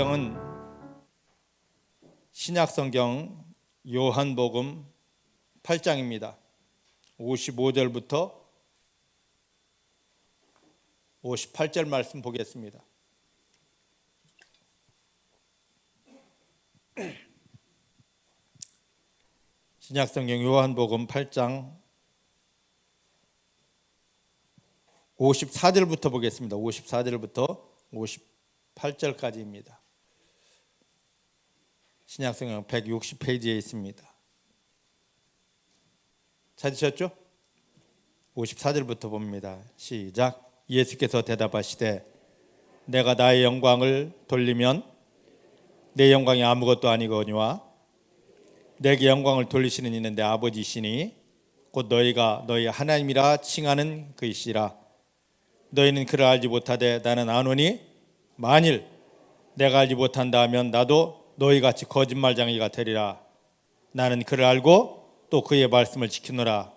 성경은 신약성경 요한복음 8장입니다. 55절부터 58절 말씀 보겠습니다. 신약성경 요한복음 8장 54절부터 보겠습니다. 54절부터 58절까지입니다. 신약성경 160페이지에 있습니다. 찾으셨죠? 54절부터 봅니다. 시작. 예수께서 대답하시되 내가 나의 영광을 돌리면 내 영광이 아무것도 아니거니와 내게 영광을 돌리시는 이는 내 아버지시니 곧 너희가 너희 하나님이라 칭하는 그이시라. 너희는 그를 알지 못하되 나는 아노니 만일 내가 알지 못한다 하면 나도 너희같이 거짓말쟁이가 되리라. 나는 그를 알고 또 그의 말씀을 지키노라.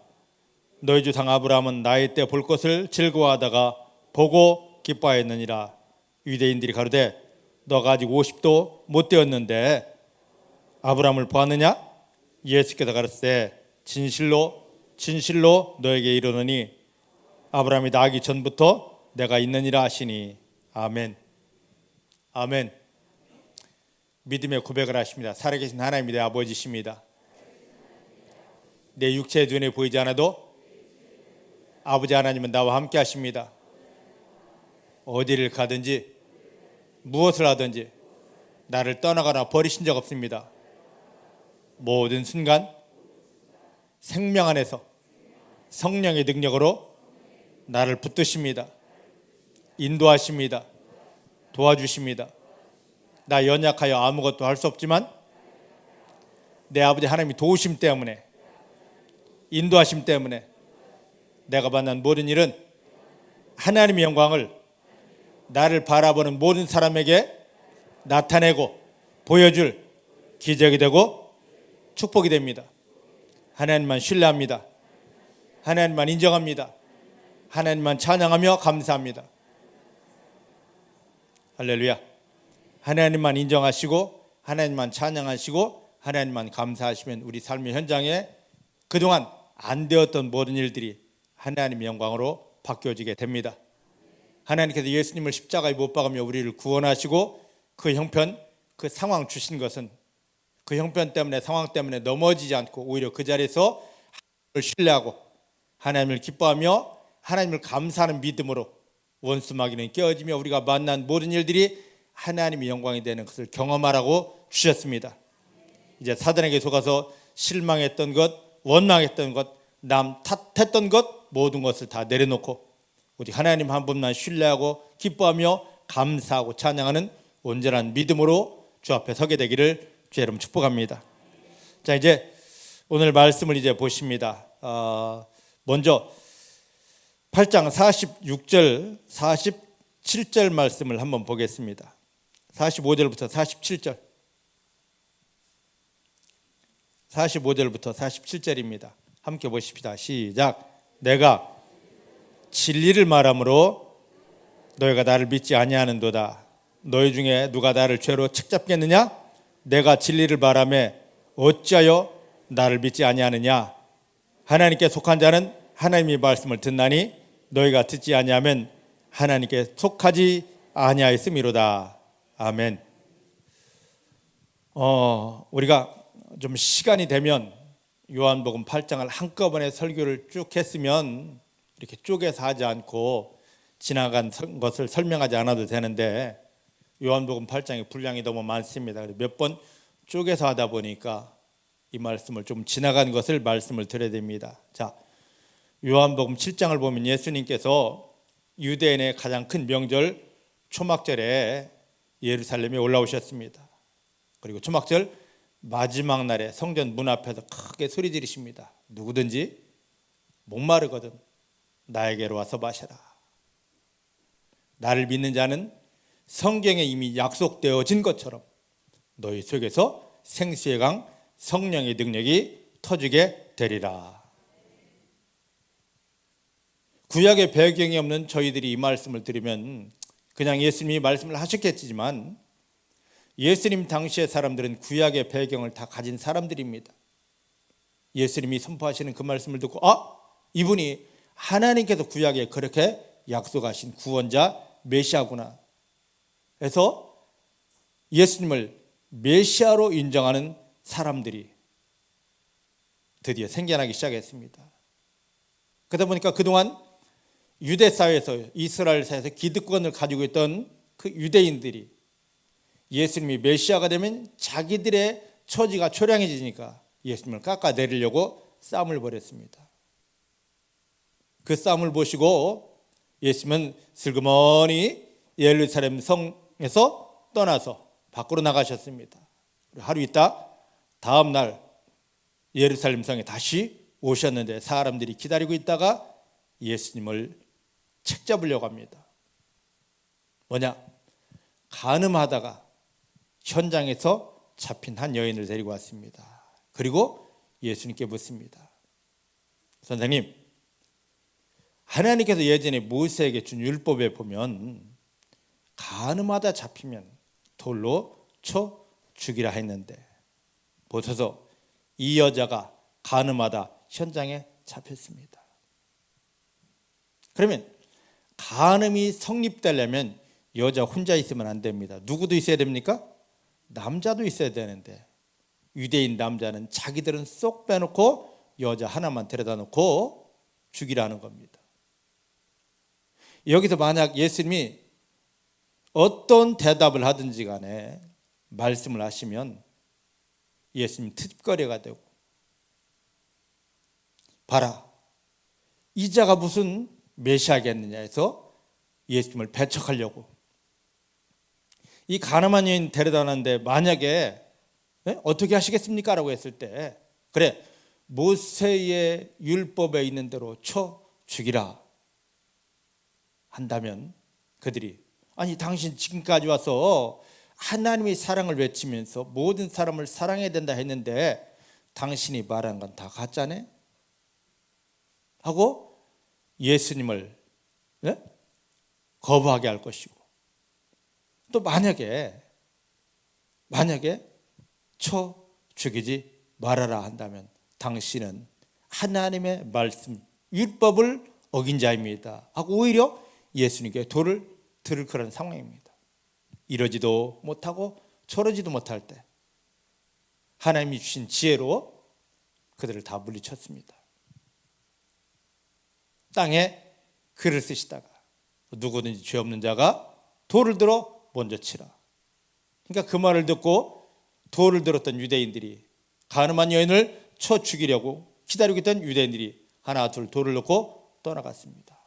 너희 조상 아브라함은 나이 때 볼 것을 즐거워하다가 보고 기뻐하였느니라. 유대인들이 가로되 너가 아직 50도 못 되었는데 아브라함을 보았느냐? 예수께서 가르치되 진실로 진실로 너에게 이르노니 아브라함이 나기 전부터 내가 있느니라 하시니. 아멘. 아멘. 믿음의 고백을 하십니다. 살아계신 하나님이 내 아버지십니다. 내 육체의 눈에 보이지 않아도 아버지 하나님은 나와 함께 하십니다. 어디를 가든지 무엇을 하든지 나를 떠나거나 버리신 적 없습니다. 모든 순간 생명 안에서 성령의 능력으로 나를 붙드십니다. 인도하십니다. 도와주십니다. 나 연약하여 아무것도 할 수 없지만 내 아버지 하나님이 도우심 때문에 인도하심 때문에 내가 만난 모든 일은 하나님의 영광을 나를 바라보는 모든 사람에게 나타내고 보여줄 기적이 되고 축복이 됩니다. 하나님만 신뢰합니다. 하나님만 인정합니다. 하나님만 찬양하며 감사합니다. 할렐루야. 하나님만 인정하시고 하나님만 찬양하시고 하나님만 감사하시면 우리 삶의 현장에 그동안 안 되었던 모든 일들이 하나님의 영광으로 바뀌어지게 됩니다. 하나님께서 예수님을 십자가에 못 박으며 우리를 구원하시고 그 형편, 그 상황 주신 것은 그 형편 때문에 상황 때문에 넘어지지 않고 오히려 그 자리에서 하나님을 신뢰하고 하나님을 기뻐하며 하나님을 감사하는 믿음으로 원수 마귀는 깨어지며 우리가 만난 모든 일들이 하나님의 영광이 되는 것을 경험하라고 주셨습니다. 이제 사단에게 속아서 실망했던 것, 원망했던 것, 남 탓했던 것 모든 것을 다 내려놓고 오직 하나님 한 분만 신뢰하고 기뻐하며 감사하고 찬양하는 온전한 믿음으로 주 앞에 서게 되기를 주 여러분 축복합니다. 자, 이제 오늘 말씀을 이제 보십니다. 먼저 8장 46절 47절 말씀을 한번 보겠습니다. 45절부터 47절 45절부터 47절입니다. 함께 보십시다. 시작. 내가 진리를 말함으로 너희가 나를 믿지 아니하는도다. 너희 중에 누가 나를 죄로 책잡겠느냐? 내가 진리를 말하며 어찌하여 나를 믿지 아니하느냐? 하나님께 속한 자는 하나님의 말씀을 듣나니 너희가 듣지 아니하면 하나님께 속하지 아니하였음이로다. 아멘. 우리가 좀 시간이 되면 요한복음 8장을 한꺼번에 설교를 쭉 했으면 이렇게 쪼개서 하지 않고 지나간 것을 설명하지 않아도 되는데 요한복음 8장의 분량이 너무 많습니다. 몇 번 쪼개서 하다 보니까 이 말씀을 좀 지나간 것을 말씀을 드려야 됩니다. 자, 요한복음 7장을 보면 예수님께서 유대인의 가장 큰 명절 초막절에 예루살렘에 올라오셨습니다. 그리고 초막절 마지막 날에 성전 문 앞에서 크게 소리 지르십니다. 누구든지 목마르거든 나에게로 와서 마셔라. 나를 믿는 자는 성경에 이미 약속되어진 것처럼 너희 속에서 생수의 강 성령의 능력이 터지게 되리라. 구약의 배경이 없는 저희들이 이 말씀을 들으면 그냥 예수님이 말씀을 하셨겠지만 예수님 당시의 사람들은 구약의 배경을 다 가진 사람들입니다. 예수님이 선포하시는 그 말씀을 듣고 이분이 하나님께서 구약에 그렇게 약속하신 구원자 메시아구나 해서 예수님을 메시아로 인정하는 사람들이 드디어 생겨나기 시작했습니다. 그러다 보니까 그동안 유대 사회에서, 이스라엘 사회에서 기득권을 가지고 있던 그 유대인들이 예수님이 메시아가 되면 자기들의 처지가 초량해지니까 예수님을 깎아내리려고 싸움을 벌였습니다. 그 싸움을 보시고 예수님은 슬그머니 예루살렘 성에서 떠나서 밖으로 나가셨습니다. 하루 있다 다음 날 예루살렘 성에 다시 오셨는데 사람들이 기다리고 있다가 예수님을 책잡으려고 합니다. 뭐냐? 간음하다가 현장에서 잡힌 한 여인을 데리고 왔습니다. 그리고 예수님께 묻습니다. 선생님, 하나님께서 예전에 모세에게 준 율법에 보면 간음하다 잡히면 돌로 쳐 죽이라 했는데 보소서 이 여자가 간음하다 현장에 잡혔습니다. 그러면 간음이 성립되려면 여자 혼자 있으면 안 됩니다. 누구도 있어야 됩니까? 남자도 있어야 되는데 유대인 남자는 자기들은 쏙 빼놓고 여자 하나만 데려다 놓고 죽이라는 겁니다. 여기서 만약 예수님이 어떤 대답을 하든지 간에 말씀을 하시면 예수님 트집거리가 되고, 봐라 이 자가 무슨 메시아겠느냐 해서 예수님을 배척하려고 이 가늠한 여인 데려다 놨는데 만약에 어떻게 하시겠습니까? 라고 했을 때 그래 모세의 율법에 있는 대로 쳐 죽이라 한다면 그들이 아니 당신 지금까지 와서 하나님의 사랑을 외치면서 모든 사람을 사랑해야 된다 했는데 당신이 말한 건 다 가짜네? 하고 예수님을 거부하게 할 것이고, 또 만약에 쳐 죽이지 말아라 한다면 당신은 하나님의 말씀 율법을 어긴 자입니다 하고 오히려 예수님께 돌을 들을 그런 상황입니다. 이러지도 못하고 저러지도 못할 때 하나님이 주신 지혜로 그들을 다 물리쳤습니다. 땅에 글을 쓰시다가 누구든지 죄 없는 자가 돌을 들어 먼저 치라. 그러니까 그 말을 듣고 돌을 들었던 유대인들이 간음한 여인을 쳐 죽이려고 기다리고 있던 유대인들이 하나 둘 돌을 넣고 떠나갔습니다.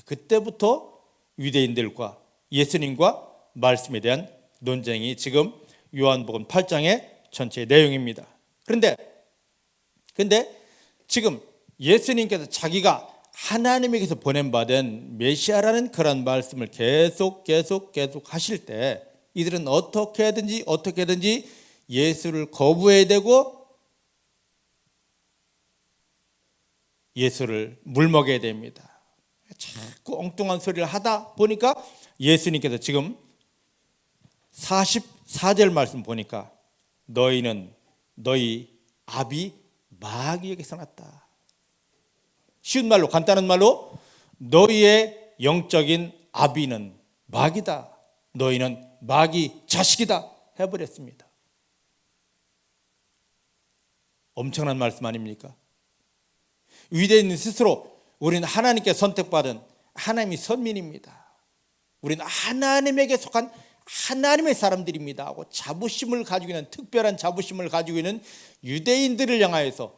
그때부터 유대인들과 예수님과 말씀에 대한 논쟁이 지금 요한복음 8장의 전체 내용입니다. 그런데 지금 예수님께서 자기가 하나님에게서 보냄받은 메시아라는 그런 말씀을 계속 하실 때 이들은 어떻게든지 예수를 거부해야 되고 예수를 물먹여야 됩니다. 자꾸 엉뚱한 소리를 하다 보니까 예수님께서 지금 44절 말씀 보니까 너희는 너희 아비 마귀에게서 났다. 쉬운 말로, 간단한 말로 너희의 영적인 아비는 마귀다. 너희는 마귀 자식이다 해버렸습니다. 엄청난 말씀 아닙니까? 유대인 스스로 우리는 하나님께 선택받은 하나님의 선민입니다. 우리는 하나님에게 속한 하나님의 사람들입니다 하고 자부심을 가지고 있는, 특별한 자부심을 가지고 있는 유대인들을 향하여서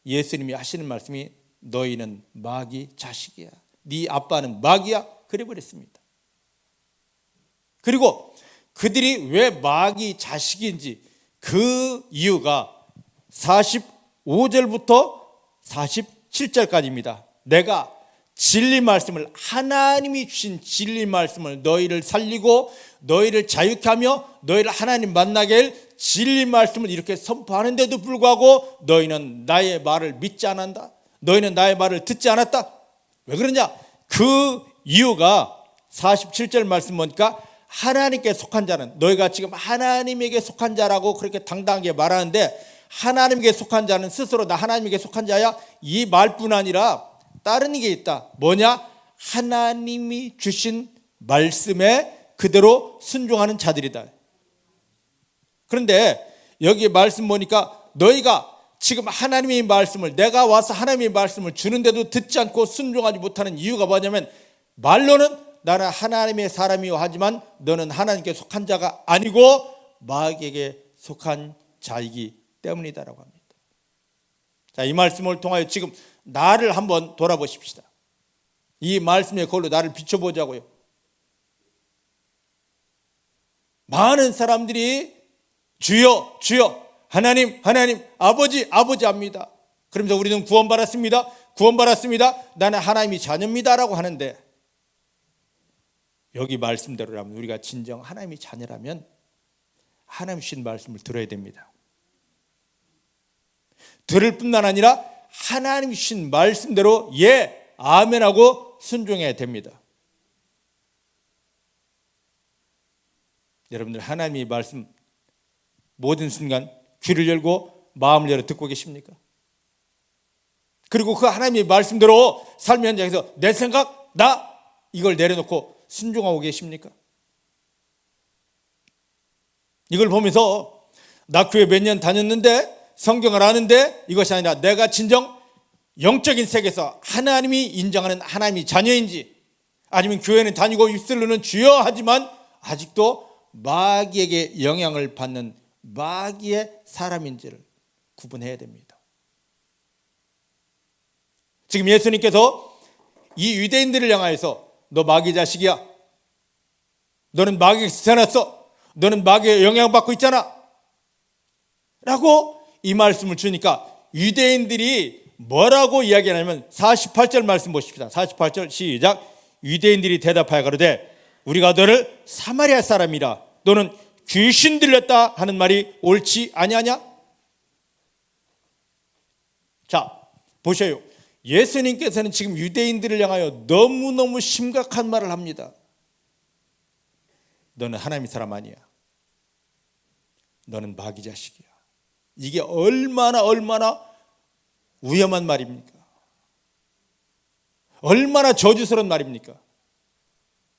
예수님이 하시는 말씀이 너희는 마귀 자식이야, 네 아빠는 마귀야 그래버렸습니다. 그리고 그들이 왜 마귀 자식인지 그 이유가 45절부터 47절까지입니다. 내가 진리 말씀을, 하나님이 주신 진리 말씀을 너희를 살리고 너희를 자유케 하며 너희를 하나님 만나게 할 진리 말씀을 이렇게 선포하는데도 불구하고 너희는 나의 말을 믿지 않았다. 너희는 나의 말을 듣지 않았다. 왜 그러냐? 그 이유가 47절 말씀 보니까 하나님께 속한 자는, 너희가 지금 하나님에게 속한 자라고 그렇게 당당하게 말하는데, 하나님에게 속한 자는 스스로 나 하나님에게 속한 자야, 이 말뿐 아니라 다른 게 있다. 뭐냐? 하나님이 주신 말씀에 그대로 순종하는 자들이다. 그런데 여기 말씀 보니까 너희가 지금 하나님의 말씀을, 내가 와서 하나님의 말씀을 주는데도 듣지 않고 순종하지 못하는 이유가 뭐냐면, 말로는 나는 하나님의 사람이요 하지만 너는 하나님께 속한 자가 아니고 마귀에게 속한 자이기 때문이다라고 합니다. 자, 이 말씀을 통하여 지금 나를 한번 돌아보십시다. 이 말씀의 거울로 나를 비춰보자고요. 많은 사람들이 주여 주여 하나님 하나님 아버지 아버지 합니다. 그러면서 우리는 구원받았습니다. 구원받았습니다. 나는 하나님의 자녀입니다라고 하는데, 여기 말씀대로라면 우리가 진정 하나님의 자녀라면 하나님 주신 말씀을 들어야 됩니다. 들을 뿐만 아니라 하나님 주신 말씀대로 예 아멘하고 순종해야 됩니다. 여러분들 하나님의 말씀 모든 순간 귀를 열고 마음을 열어 듣고 계십니까? 그리고 그 하나님의 말씀대로 삶의 현장에서 내 생각, 나 이걸 내려놓고 순종하고 계십니까? 이걸 보면서 나 교회 몇 년 다녔는데 성경을 아는데 이것이 아니라 내가 진정 영적인 세계에서 하나님이 인정하는 하나님의 자녀인지, 아니면 교회는 다니고 입술로는 주여 하지만 아직도 마귀에게 영향을 받는 마귀의 사람인지를 구분해야 됩니다. 지금 예수님께서 이 유대인들을 향하여서 너 마귀 자식이야, 너는 마귀에게서 태어났어, 너는 마귀의 영향받고 있잖아 라고 이 말씀을 주니까 유대인들이 뭐라고 이야기하냐면 48절 말씀 보십시다. 48절 시작. 유대인들이 대답하여 가로되 우리가 너를 사마리아 사람이라 너는 귀신 들렸다 하는 말이 옳지 아니하냐? 자, 보셔요. 예수님께서는 지금 유대인들을 향하여 너무너무 심각한 말을 합니다. 너는 하나님의 사람 아니야. 너는 마귀 자식이야. 이게 얼마나 위험한 말입니까? 얼마나 저주스러운 말입니까?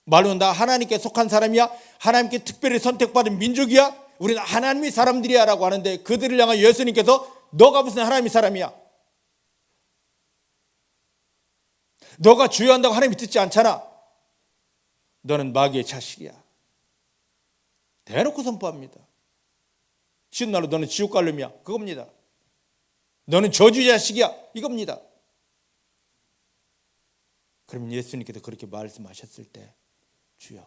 말로는 나 하나님께 속한 사람이야, 하나님께 특별히 선택받은 민족이야, 우리는 하나님의 사람들이야 라고 하는데, 그들을 향해 예수님께서 너가 무슨 하나님의 사람이야? 너가 주여한다고 하나님이 듣지 않잖아. 너는 마귀의 자식이야. 대놓고 선포합니다. 쉬운 날로 너는 지옥 갈 놈이야. 그겁니다. 너는 저주 자식이야. 이겁니다. 그러면 예수님께서 그렇게 말씀하셨을 때, 주여,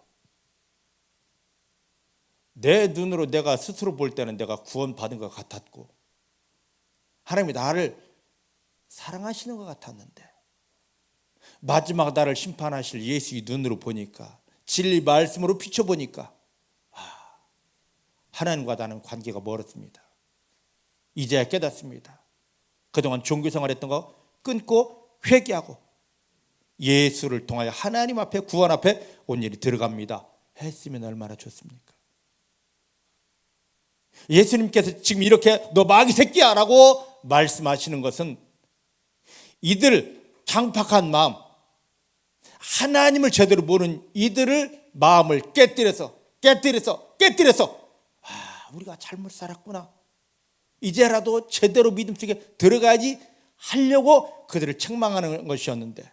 내 눈으로 내가 스스로 볼 때는 내가 구원받은 것 같았고 하나님이 나를 사랑하시는 것 같았는데, 마지막 나를 심판하실 예수의 눈으로 보니까, 진리 말씀으로 비춰보니까 하나님과 나는 관계가 멀었습니다. 이제야 깨닫습니다. 그동안 종교생활했던 거 끊고 회개하고 예수를 통하여 하나님 앞에, 구원 앞에 온전히 들어갑니다 했으면 얼마나 좋습니까? 예수님께서 지금 이렇게 너 마귀 새끼야 라고 말씀하시는 것은 이들 강팍한 마음, 하나님을 제대로 모르는 이들을 마음을 깨뜨려서 우리가 잘못 살았구나, 이제라도 제대로 믿음 속에 들어가야지 하려고 그들을 책망하는 것이었는데,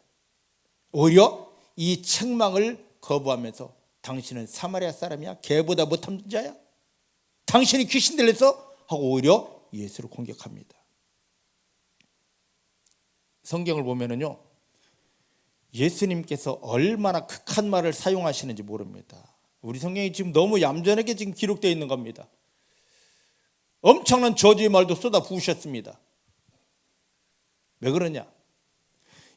오히려 이 책망을 거부하면서 당신은 사마리아 사람이야, 개보다 못한 자야, 당신이 귀신 들려서 하고 오히려 예수를 공격합니다. 성경을 보면은요, 예수님께서 얼마나 극한 말을 사용하시는지 모릅니다. 우리 성경이 지금 너무 얌전하게 지금 기록되어 있는 겁니다. 엄청난 저주의 말도 쏟아 부으셨습니다. 왜 그러냐?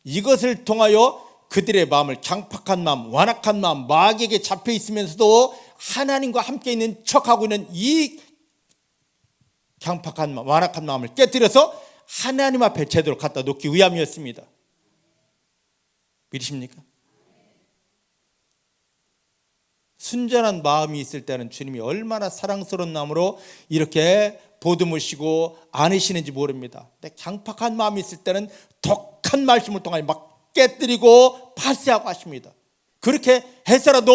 이것을 통하여 그들의 마음을, 강팍한 마음, 완악한 마음, 마귀에게 잡혀 있으면서도 하나님과 함께 있는 척하고 있는 이 강팍한 마음, 완악한 마음을 깨뜨려서 하나님 앞에 제대로 갖다 놓기 위함이었습니다. 믿으십니까? 순전한 마음이 있을 때는 주님이 얼마나 사랑스러운 마음으로 이렇게 보듬으시고 안으시는지 모릅니다. 근데 강팍한 마음이 있을 때는 독한 말씀을 통하여 막 깨뜨리고 파쇄하고 하십니다. 그렇게 해서라도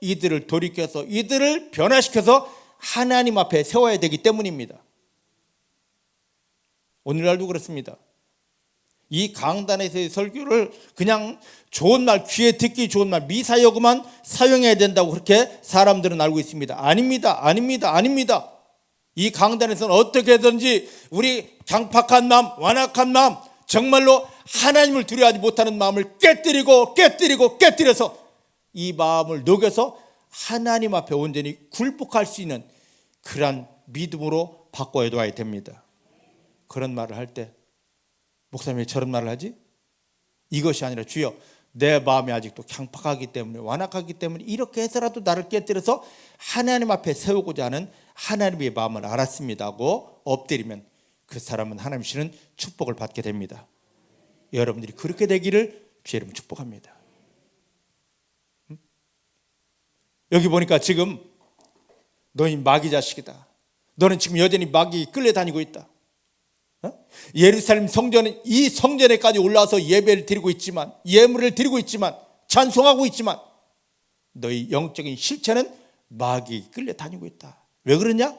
이들을 돌이켜서 이들을 변화시켜서 하나님 앞에 세워야 되기 때문입니다. 오늘날도 그렇습니다. 이 강단에서의 설교를 그냥 좋은 말, 귀에 듣기 좋은 말, 미사여구만 사용해야 된다고 그렇게 사람들은 알고 있습니다. 아닙니다. 아닙니다. 아닙니다. 이 강단에서는 어떻게든지 우리 강팍한 마음, 완악한 마음, 정말로 하나님을 두려워하지 못하는 마음을 깨뜨려서 이 마음을 녹여서 하나님 앞에 온전히 굴복할 수 있는 그러한 믿음으로 바꿔야 됩니다. 그런 말을 할 때 목사님이 저런 말을 하지? 이것이 아니라 주여 내 마음이 아직도 강팍하기 때문에 완악하기 때문에 이렇게 해서라도 나를 깨뜨려서 하나님 앞에 세우고자 하는 하나님의 마음을 알았습니다 하고 엎드리면 그 사람은 하나님 주시는 축복을 받게 됩니다. 여러분들이 그렇게 되기를 주의 이름으로 축복합니다. 여기 보니까 지금 너희 마귀 자식이다. 너는 지금 여전히 마귀 끌려다니고 있다. 예루살렘 성전은 이 성전에까지 올라와서 예배를 드리고 있지만 예물을 드리고 있지만 찬송하고 있지만 너희 영적인 실체는 마귀 끌려다니고 있다. 왜 그러냐?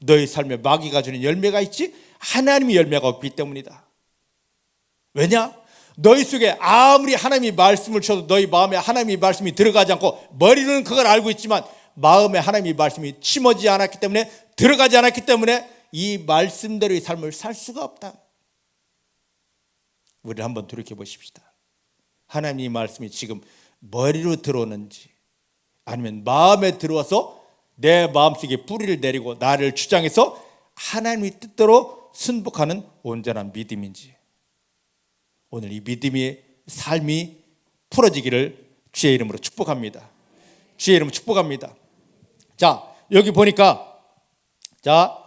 너희 삶에 마귀가 주는 열매가 있지 하나님의 열매가 없기 때문이다. 왜냐? 너희 속에 아무리 하나님이 말씀을 쳐도 너희 마음에 하나님의 말씀이 들어가지 않고 머리는 그걸 알고 있지만 마음에 하나님의 말씀이 심어지지 않았기 때문에 들어가지 않았기 때문에 이 말씀대로의 삶을 살 수가 없다. 우리를 한번 돌이켜 보십시다. 하나님의 말씀이 지금 머리로 들어오는지 아니면 마음에 들어와서 내 마음속에 뿌리를 내리고 나를 주장해서 하나님의 뜻대로 순복하는 온전한 믿음인지 오늘 이 믿음의 삶이 풀어지기를 주의 이름으로 축복합니다. 주의 이름으로 축복합니다. 자, 여기 보니까 자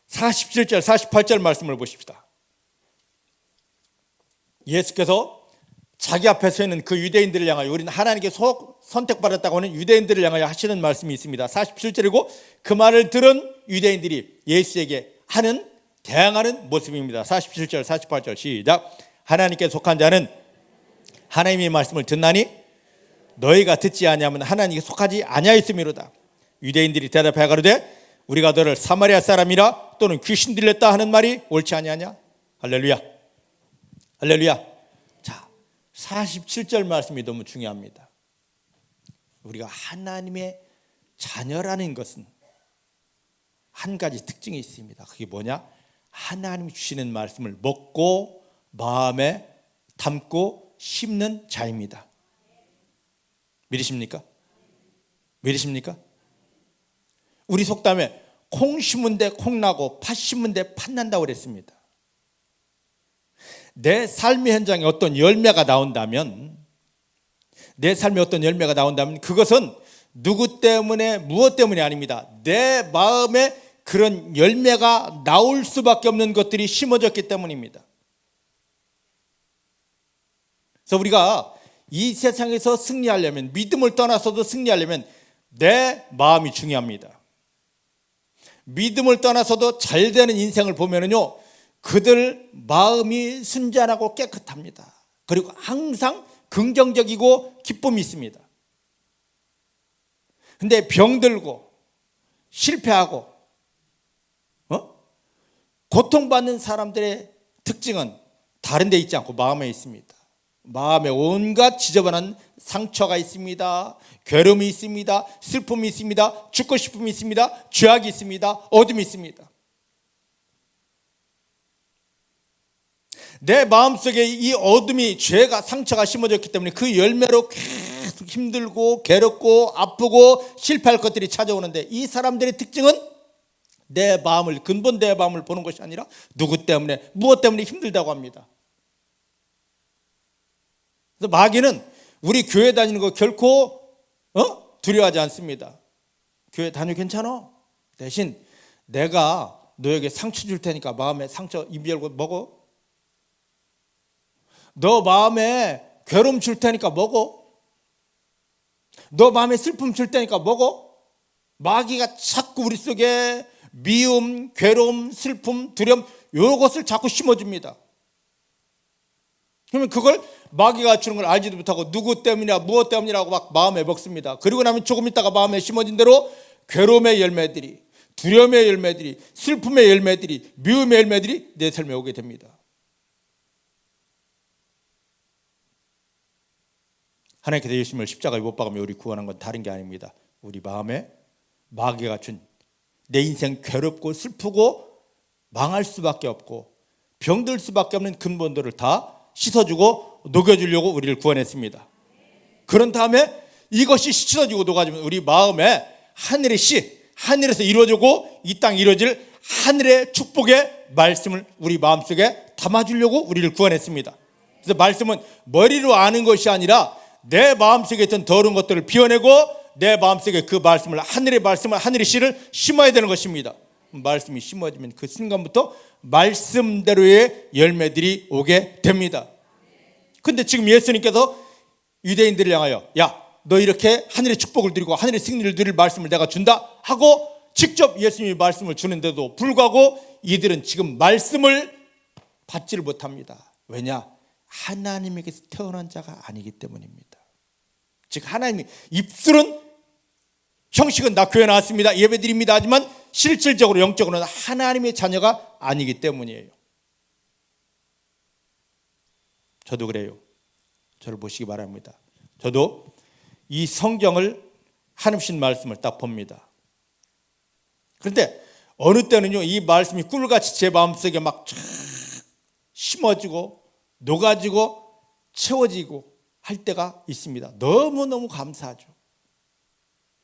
47절 48절 말씀을 보십시다. 예수께서 자기 앞에 서 있는 그 유대인들을 향하여 우리는 하나님께 선택받았다고 하는 유대인들을 향하여 하시는 말씀이 있습니다. 47절이고 그 말을 들은 유대인들이 예수에게 하는 대항하는 모습입니다. 47절 48절 시작. 하나님께 속한 자는 하나님의 말씀을 듣나니 너희가 듣지 아니하면 하나님께 속하지 아니하였음이로다. 유대인들이 대답하여 가로되 우리가 너를 사마리아 사람이라 또는 귀신 들렸다 하는 말이 옳지 아니하냐? 할렐루야. 할렐루야. 자, 47절 말씀이 너무 중요합니다. 우리가 하나님의 자녀라는 것은 한 가지 특징이 있습니다. 그게 뭐냐? 하나님이 주시는 말씀을 먹고 마음에 담고 심는 자입니다. 믿으십니까? 믿으십니까? 우리 속담에 콩 심은 데 콩 나고 팥 심은 데 팥 난다고 그랬습니다. 내 삶의 현장에 어떤 열매가 나온다면 그것은 누구 때문에 무엇 때문이 아닙니다. 내 마음에 그런 열매가 나올 수밖에 없는 것들이 심어졌기 때문입니다. 그래서 우리가 이 세상에서 승리하려면 믿음을 떠나서도 승리하려면 내 마음이 중요합니다. 믿음을 떠나서도 잘 되는 인생을 보면은요, 그들 마음이 순전하고 깨끗합니다. 그리고 항상 긍정적이고 기쁨이 있습니다. 근데 병들고 실패하고 고통받는 사람들의 특징은 다른 데 있지 않고 마음에 있습니다. 마음에 온갖 지저분한 상처가 있습니다. 괴로움이 있습니다. 슬픔이 있습니다. 죽고 싶음이 있습니다. 죄악이 있습니다. 어둠이 있습니다. 내 마음속에 이 어둠이 죄가 상처가 심어졌기 때문에 그 열매로 계속 힘들고 괴롭고 아프고 실패할 것들이 찾아오는데 이 사람들의 특징은 내 마음을 근본 내 마음을 보는 것이 아니라 누구 때문에 무엇 때문에 힘들다고 합니다. 그래서 마귀는 우리 교회 다니는 거 결코 두려워하지 않습니다. 교회 다녀 괜찮아. 대신 내가 너에게 상처 줄 테니까 마음에 상처 입 열고 먹어. 너 마음에 괴로움 줄 테니까 먹어. 너 마음에 슬픔 줄 테니까 먹어. 마귀가 자꾸 우리 속에 미움, 괴로움, 슬픔, 두려움 이것을 자꾸 심어줍니다. 그러면 그걸 마귀가 주는 걸 알지도 못하고 누구 때문이냐 무엇 때문이라고 막 마음에 먹습니다. 그리고 나면 조금 있다가 마음에 심어진 대로 괴로움의 열매들이, 두려움의 열매들이, 슬픔의 열매들이, 미움의 열매들이 내 삶에 오게 됩니다. 하나님께서 예수님을 십자가에 못 박으며 우리 구원한 건 다른 게 아닙니다. 우리 마음에 마귀가 준 내 인생 괴롭고 슬프고 망할 수밖에 없고 병들 수밖에 없는 근본들을 다 씻어주고 녹여주려고 우리를 구원했습니다. 그런 다음에 이것이 씻어지고 녹아지면 우리 마음에 하늘의 씨, 하늘에서 이루어지고 이 땅 이루어질 하늘의 축복의 말씀을 우리 마음속에 담아주려고 우리를 구원했습니다. 그래서 말씀은 머리로 아는 것이 아니라 내 마음속에 있던 더러운 것들을 비워내고 내 마음속에 그 말씀을, 하늘의 말씀을, 하늘의 씨를 심어야 되는 것입니다. 말씀이 심어지면 그 순간부터 말씀대로의 열매들이 오게 됩니다. 근데 지금 예수님께서 유대인들을 향하여 야, 너 이렇게 하늘의 축복을 누리고 하늘의 승리를 누릴 말씀을 내가 준다 하고 직접 예수님이 말씀을 주는데도 불구하고 이들은 지금 말씀을 받지를 못합니다. 왜냐? 하나님에게서 태어난 자가 아니기 때문입니다. 즉 하나님이 입술은 형식은 나 교회 나왔습니다, 예배드립니다 하지만 실질적으로 영적으로는 하나님의 자녀가 아니기 때문이에요. 저도 그래요. 저를 보시기 바랍니다. 저도 이 성경을 하나님 말씀을 딱 봅니다. 그런데 어느 때는요 이 말씀이 꿀같이 제 마음속에 막 심어지고 녹아지고 채워지고 할 때가 있습니다. 너무너무 감사하죠.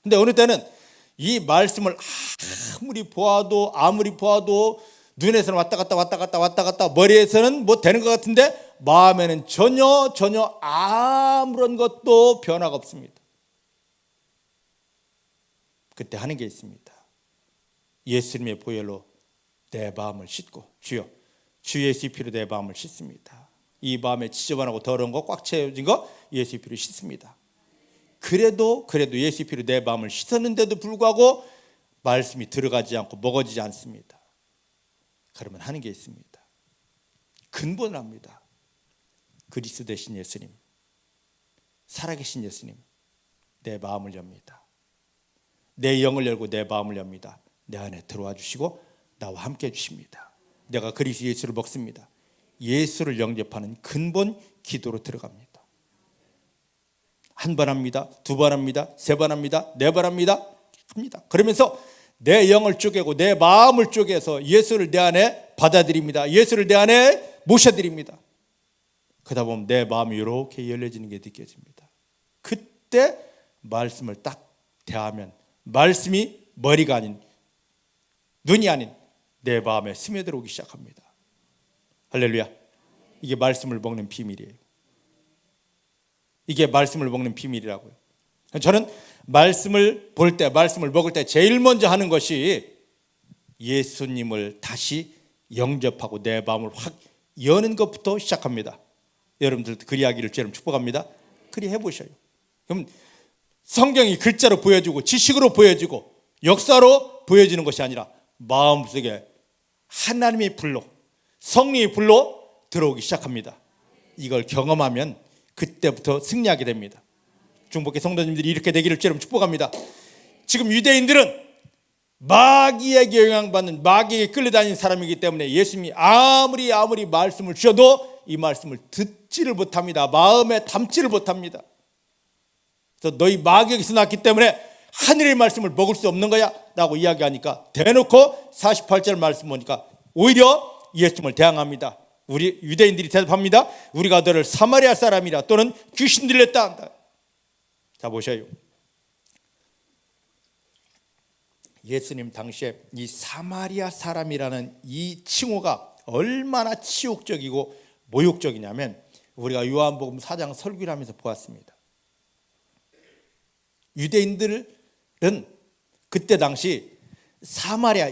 근데 어느 때는 이 말씀을 아무리 보아도 눈에서는 왔다 갔다 머리에서는 뭐 되는 것 같은데 마음에는 전혀 아무런 것도 변화가 없습니다. 그때 하는 게 있습니다. 예수님의 보혈로 내 마음을 씻고 주여 주 예수의 피로 내 마음을 씻습니다. 이 마음에 지저분하고 더러운 거 꽉 채워진 거 예수의 피로 씻습니다. 그래도 예수의 피로 내 마음을 씻었는데도 불구하고 말씀이 들어가지 않고 먹어지지 않습니다. 그러면 하는 게 있습니다. 근본을 합니다. 그리스도 되신 예수님, 살아계신 예수님, 내 마음을 엽니다. 내 영을 열고 내 마음을 엽니다. 내 안에 들어와 주시고 나와 함께 해주십니다. 내가 그리스도 예수를 먹습니다. 예수를 영접하는 근본 기도로 들어갑니다. 한 번 합니다. 두 번 합니다. 세 번 합니다. 네 번 합니다. 그러면서 내 영을 쪼개고 내 마음을 쪼개서 예수를 내 안에 받아들입니다. 예수를 내 안에 모셔드립니다. 그러다 보면 내 마음이 이렇게 열려지는 게 느껴집니다. 그때 말씀을 딱 대하면 말씀이 머리가 아닌, 눈이 아닌 내 마음에 스며들어오기 시작합니다. 할렐루야. 이게 말씀을 먹는 비밀이에요. 이게 말씀을 먹는 비밀이라고요. 저는 말씀을 볼 때, 말씀을 먹을 때 제일 먼저 하는 것이 예수님을 다시 영접하고 내 마음을 확 여는 것부터 시작합니다. 여러분들도 그리하기를 주님 축복합니다. 그리 해보셔요. 그럼 성경이 글자로 보여주고 지식으로 보여지고 역사로 보여지는 것이 아니라 마음속에 하나님의 불로, 성령의 불로 들어오기 시작합니다. 이걸 경험하면 그때부터 승리하게 됩니다. 중복의 성도님들이 이렇게 되기를 주님 축복합니다. 지금 유대인들은 마귀에게 영향받는, 마귀에게 끌려다니는 사람이기 때문에 예수님이 아무리 말씀을 주셔도 이 말씀을 듣지를 못합니다. 마음에 담지를 못합니다. 그래서 너희 마귀에게서 났기 때문에 하늘의 말씀을 먹을 수 없는 거야 라고 이야기하니까 대놓고 48절 말씀 보니까 오히려 예수님을 대항합니다. 우리 유대인들이 대답합니다. 우리가 너를 사마리아 사람이라 또는 귀신 들렸다 한다. 자 보셔요. 예수님 당시에 이 사마리아 사람이라는 이 칭호가 얼마나 치욕적이고 모욕적이냐면 우리가 요한복음 4장 설교를 하면서 보았습니다. 유대인들은 그때 당시 사마리아,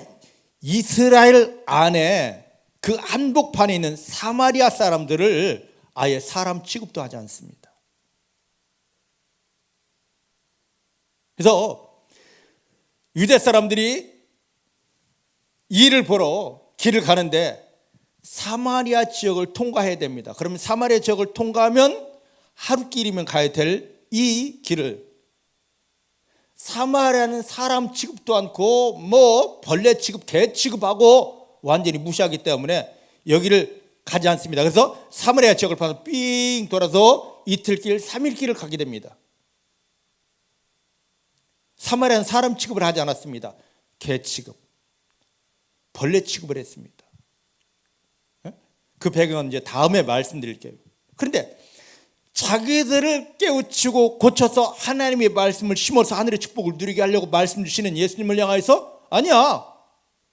이스라엘 안에 그 한복판에 있는 사마리아 사람들을 아예 사람 취급도 하지 않습니다. 그래서 유대 사람들이 일을 보러 길을 가는데 사마리아 지역을 통과해야 됩니다. 그러면 사마리아 지역을 통과하면 하루길이면 가야 될 이 길을 사마리아는 사람 취급도 않고 뭐 벌레 취급, 개 취급하고 완전히 무시하기 때문에 여기를 가지 않습니다. 그래서 사마리아 지역을 봐서 삥 돌아서 이틀길, 3일길을 가게 됩니다. 사마리아는 사람 취급을 하지 않았습니다. 개 취급, 벌레 취급을 했습니다. 그 배경은 이제 다음에 말씀드릴게요. 그런데 자기들을 깨우치고 고쳐서 하나님의 말씀을 심어서 하늘의 축복을 누리게 하려고 말씀 주시는 예수님을 향해서 아니야,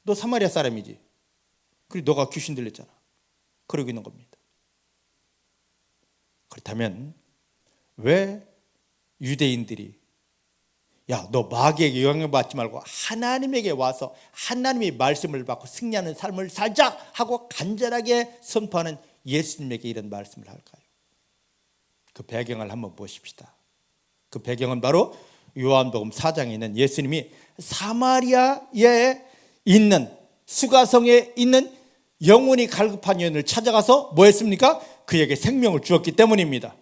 너 사마리아 사람이지. 그리고 너가 귀신 들렸잖아. 그러고 있는 겁니다. 그렇다면 왜 유대인들이 야, 너 마귀에게 영향을 받지 말고 하나님에게 와서 하나님의 말씀을 받고 승리하는 삶을 살자 하고 간절하게 선포하는 예수님에게 이런 말씀을 할까요? 그 배경을 한번 보십시다. 그 배경은 바로 요한복음 4장에 있는 예수님이 사마리아에 있는 수가성에 있는 영혼이 갈급한 여인을 찾아가서 뭐 했습니까? 그에게 생명을 주었기 때문입니다.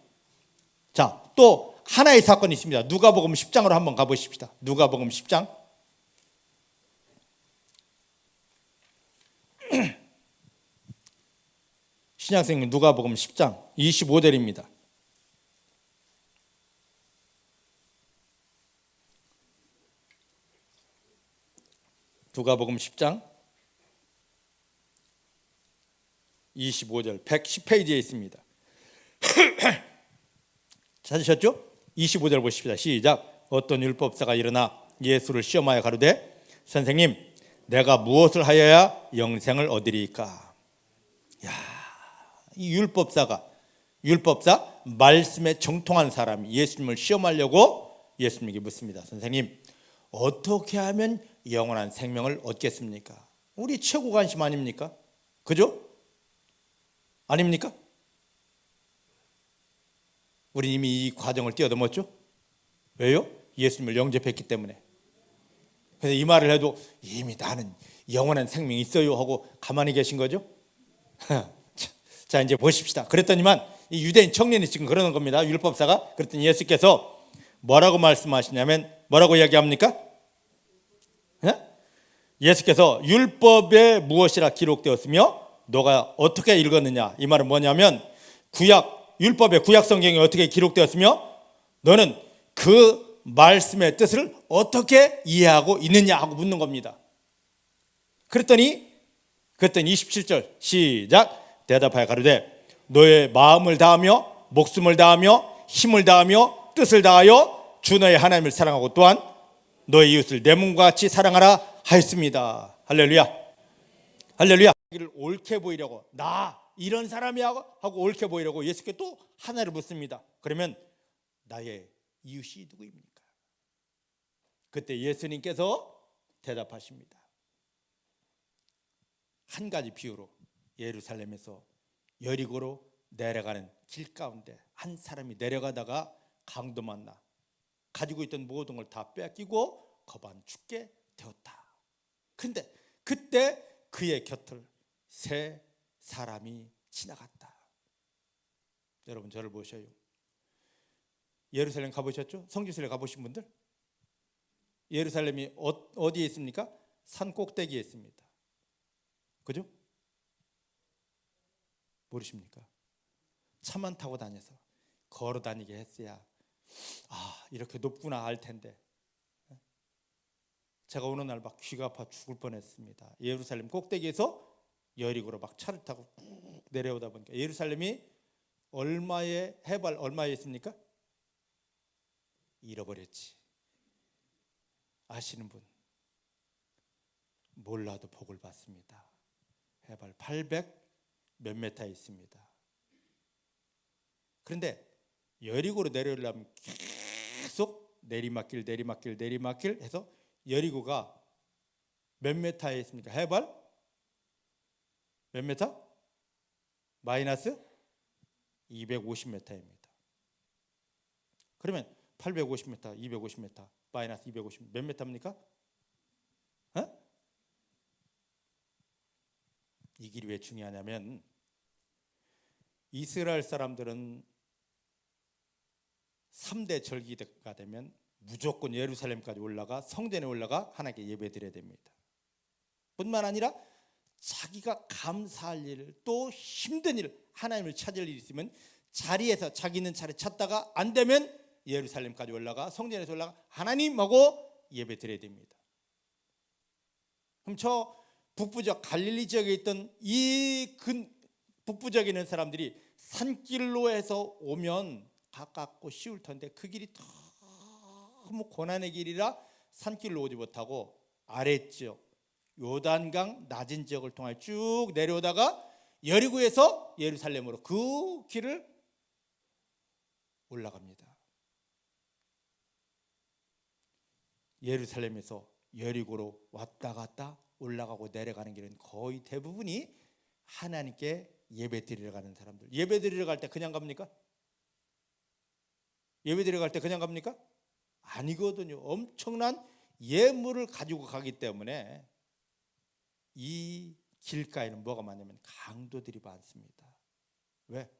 자, 또 하나의 사건이 있습니다. 누가복음 10장으로 한번 가보십시다. 누가복음 10장. 신약성경 누가복음 10장 25절입니다. 누가복음 10장 25절 110페이지에 있습니다. 찾으셨죠? 25절 보십시다. 시작. 어떤 율법사가 일어나 예수를 시험하여 가로되 선생님, 내가 무엇을 하여야 영생을 얻으리이까? 야, 이 율법사 말씀에 정통한 사람이 예수님을 시험하려고 예수님에게 묻습니다. 선생님, 어떻게 하면 영원한 생명을 얻겠습니까? 우리 최고 관심 아닙니까? 그죠? 아닙니까? 우리 이미 이 과정을 뛰어넘었죠? 왜요? 예수님을 영접했기 때문에. 그래서 이 말을 해도 이미 나는 영원한 생명이 있어요 하고 가만히 계신 거죠? 자, 이제 보십시다. 그랬더니만 이 유대인 청년이 지금 그러는 겁니다. 율법사가. 그랬더니 예수께서 뭐라고 말씀하시냐면 뭐라고 이야기합니까? 예수께서 율법에 무엇이라 기록되었으며 너가 어떻게 읽었느냐? 이 말은 뭐냐면 율법의 구약 성경에 어떻게 기록되었으며 너는 그 말씀의 뜻을 어떻게 이해하고 있느냐 하고 묻는 겁니다. 그랬더니 27절 시작. 대답하여 가로되 너의 마음을 다하며 목숨을 다하며 힘을 다하며 뜻을 다하여 주 너의 하나님을 사랑하고 또한 너의 이웃을 내 몸과 같이 사랑하라 하였습니다. 할렐루야. 할렐루야. 자기를 옳게 보이려고 나 이런 사람이야 하고 옳게 보이려고 예수께 또 하나를 묻습니다. 그러면 나의 이웃이 누구입니까? 그때 예수님께서 대답하십니다. 한 가지 비유로 예루살렘에서 여리고로 내려가는 길 가운데 한 사람이 내려가다가 강도 만나 가지고 있던 모든 걸 다 뺏기고 거반 죽게 되었다. 근데 그때 그의 곁을 세 사람이 지나갔다. 여러분 저를 보셔요. 예루살렘 가보셨죠? 성지순례 가보신 분들? 예루살렘이 어디에 있습니까? 산 꼭대기에 있습니다. 그죠? 모르십니까? 차만 타고 다녀서 걸어 다니게 했어야 이렇게 높구나 알 텐데. 제가 어느 날 막 귀가 아파 죽을 뻔했습니다. 예루살렘 꼭대기에서 여리고로 막 차를 타고 꾹 내려오다 보니까 예루살렘이 해발 얼마에 있습니까? 잃어버렸지. 아시는 분? 몰라도 복을 받습니다. 해발 800 몇 미터에 있습니다. 그런데 여리고로 내려오려면 계속 내리막길 해서 여리고가 몇 미터에 있습니까? 해발 몇 미터? 마이너스 250m입니다. 그러면 850m, 250m, 마이너스 250 몇 미터입니까? 이 길이 왜 중요하냐면 이스라엘 사람들은 3대 절기가 되면 무조건 예루살렘까지 올라가 성전에 올라가 하나님께 예배드려야 됩니다. 뿐만 아니라 자기가 감사할 일, 또 힘든 일, 하나님을 찾을 일이 있으면 자리에서 자기 있는 차례 찾다가 안 되면 예루살렘까지 올라가 성전에서 올라가 하나님하고 예배드려야 됩니다. 그럼 저 북부적 갈릴리 지역에 있던 이 북부적에 있는 사람들이 산길로 해서 오면 가깝고 쉬울 텐데 그 길이 너무 고난의 길이라 산길로 오지 못하고 아래쪽 요단강 낮은 지역을 통해 쭉 내려오다가 여리고에서 예루살렘으로 그 길을 올라갑니다. 예루살렘에서 여리고로 왔다 갔다 올라가고 내려가는 길은 거의 대부분이 하나님께 예배 드리러 가는 사람들. 예배 드리러 갈 때 그냥 갑니까? 예배 드리러 갈 때 그냥 갑니까? 아니거든요. 엄청난 예물을 가지고 가기 때문에 이 길가에는 뭐가 많냐면 강도들이 많습니다. 왜?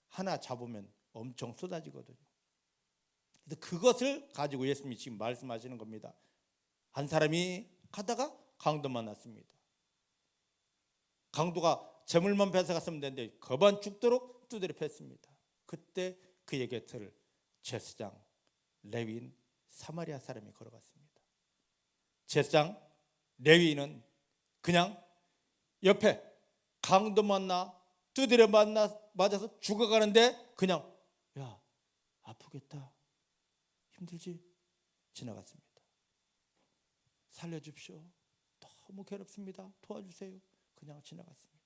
하나 잡으면 엄청 쏟아지거든요. 그래서 그것을 가지고 예수님이 지금 말씀하시는 겁니다. 한 사람이 가다가 강도 만났습니다. 강도가 재물만 뺏어갔으면 되는데 거반 죽도록 두드려 팼습니다. 그때 그의 곁을 제사장, 레위인, 사마리아 사람이 걸어갔습니다. 제사장, 레위인은 그냥 옆에 강도 만나 두드려 맞아서 죽어가는데 그냥 야 아프겠다 힘들지 지나갔습니다. 살려줍시오. 너무 괴롭습니다. 도와주세요. 그냥 지나갔습니다.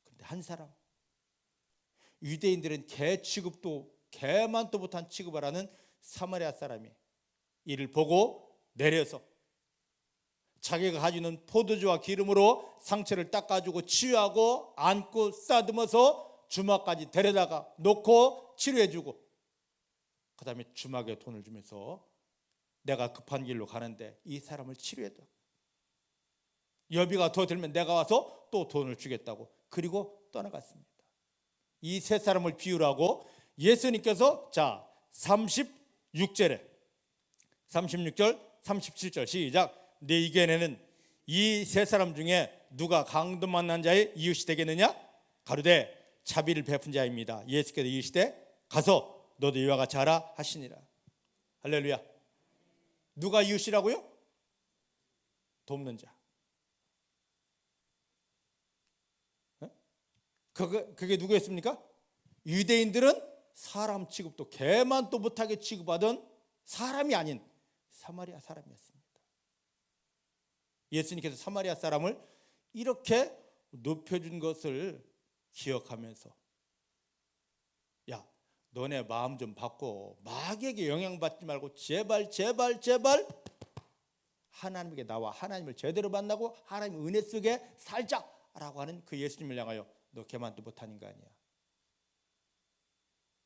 그런데 한 사람, 유대인들은 개 취급도 개만도 못한 취급을 하는 사마리아 사람이 이를 보고 내려서 자기가 가지고 있는 포도주와 기름으로 상처를 닦아주고 치유하고 안고 싸듬어서 주막까지 데려다가 놓고 치료해주고 그 다음에 주막에 돈을 주면서 내가 급한 길로 가는데 이 사람을 치료해다. 여비가 더 들면 내가 와서 또 돈을 주겠다고. 그리고 떠나갔습니다. 이 세 사람을 비유하고 예수님께서 자 36절에 36절 37절 시작. 내 이견에는 이 세 사람 중에 누가 강도 만난 자의 이웃이 되겠느냐? 가로되 자비를 베푼 자입니다. 예수께서 이르시되 가서 너도 이와 같이 하라 하시니라. 할렐루야. 누가 이웃이라고요? 돕는 자. 그게 누구였습니까? 유대인들은 사람 취급도 개만도 못하게 취급하던 사람이 아닌 사마리아 사람이었습니다. 예수님께서 사마리아 사람을 이렇게 높여준 것을 기억하면서 야 너네 마음 좀 바꿔. 마귀에게 영향받지 말고 제발 하나님에게 나와 하나님을 제대로 만나고 하나님 은혜 속에 살자라고 하는 그 예수님을 향하여 너 개만도 못하는 거 아니야.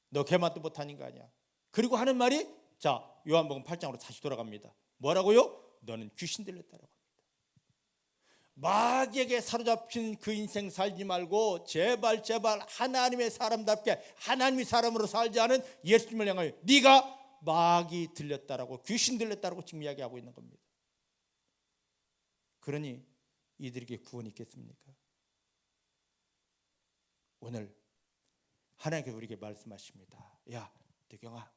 너 개만도 못하는 거 아니야. 그리고 하는 말이 자 요한복음 8장으로 다시 돌아갑니다. 뭐라고요? 너는 귀신 들렸다라고 합니다. 마귀에게 사로잡힌 그 인생 살지 말고 제발 하나님의 사람답게 하나님의 사람으로 살지 않은 예수님을 향하여 네가 마귀 들렸다라고 귀신 들렸다라고 지금 이야기하고 있는 겁니다. 그러니 이들에게 구원이 있겠습니까? 오늘 하나님께서 우리에게 말씀하십니다. 야 대경아,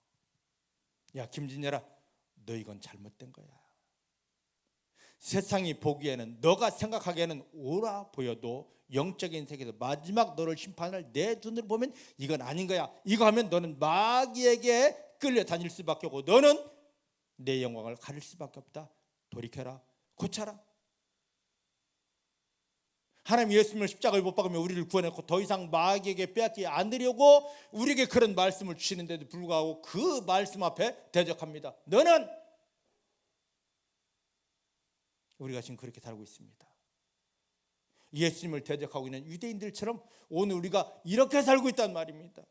야 김진열아, 너 이건 잘못된 거야. 세상이 보기에는 너가 생각하기에는 옳아 보여도 영적인 세계에서 마지막 너를 심판할 내 눈으로 보면 이건 아닌 거야. 이거 하면 너는 마귀에게 끌려다닐 수밖에 없고 너는 내 영광을 가릴 수밖에 없다. 돌이켜라. 고쳐라. 하나님 예수님을 십자가에 못 박으며 우리를 구원했고 더 이상 마귀에게 빼앗지 않으려고 우리에게 그런 말씀을 주시는데도 불구하고 그 말씀 앞에 대적합니다. 너는 우리가 지금 그렇게 살고 있습니다. 예수님을 대적하고 있는 유대인들처럼 오늘 우리가 이렇게 살고 있단 말입니다.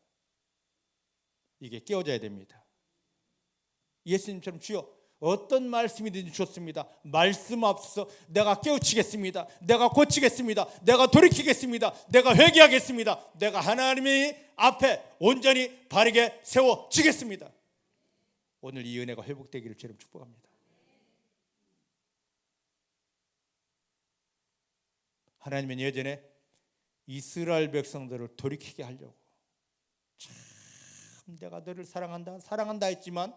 이게 깨어져야 됩니다. 예수님처럼 주여 어떤 말씀이든지 좋습니다. 말씀 앞서 내가 깨우치겠습니다. 내가 고치겠습니다. 내가 돌이키겠습니다. 내가 회개하겠습니다. 내가 하나님의 앞에 온전히 바르게 세워지겠습니다. 오늘 이 은혜가 회복되기를 주님 축복합니다. 하나님은 예전에 이스라엘 백성들을 돌이키게 하려고 참 내가 너를 사랑한다 했지만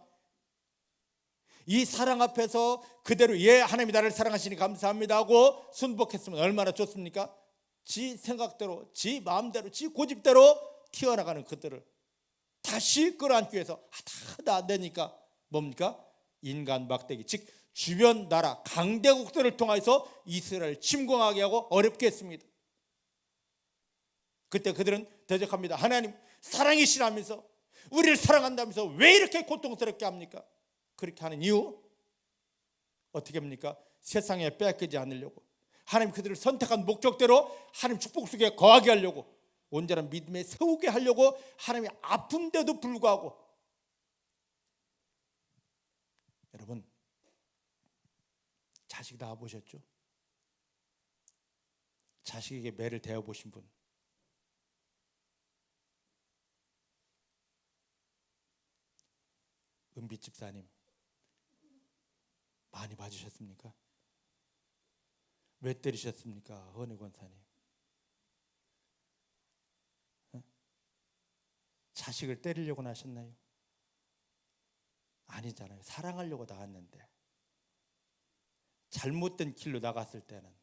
이 사랑 앞에서 그대로 예 하나님이 나를 사랑하시니 감사합니다 하고 순복했으면 얼마나 좋습니까? 지 생각대로, 지 마음대로, 지 고집대로 튀어나가는 그들을 다시 끌어안기 위해서 하다 안 되니까 뭡니까? 인간 막대기, 즉 주변 나라 강대국들을 통해서 이스라엘을 침공하게 하고 어렵게 했습니다. 그때 그들은 대적합니다. 하나님 사랑이시라면서 우리를 사랑한다면서 왜 이렇게 고통스럽게 합니까? 그렇게 하는 이유 어떻게 합니까? 세상에 빼앗기지 않으려고, 하나님 그들을 선택한 목적대로 하나님 축복 속에 거하게 하려고, 온전한 믿음에 세우게 하려고 하나님이 아픈데도 불구하고. 여러분 자식 낳아보셨죠? 자식에게 매를 대어보신 분, 은비 집사님 많이 봐주셨습니까? 왜 때리셨습니까? 은혜 권사님. 자식을 때리려고 나셨나요? 아니잖아요. 사랑하려고 나왔는데 잘못된 길로 나갔을 때는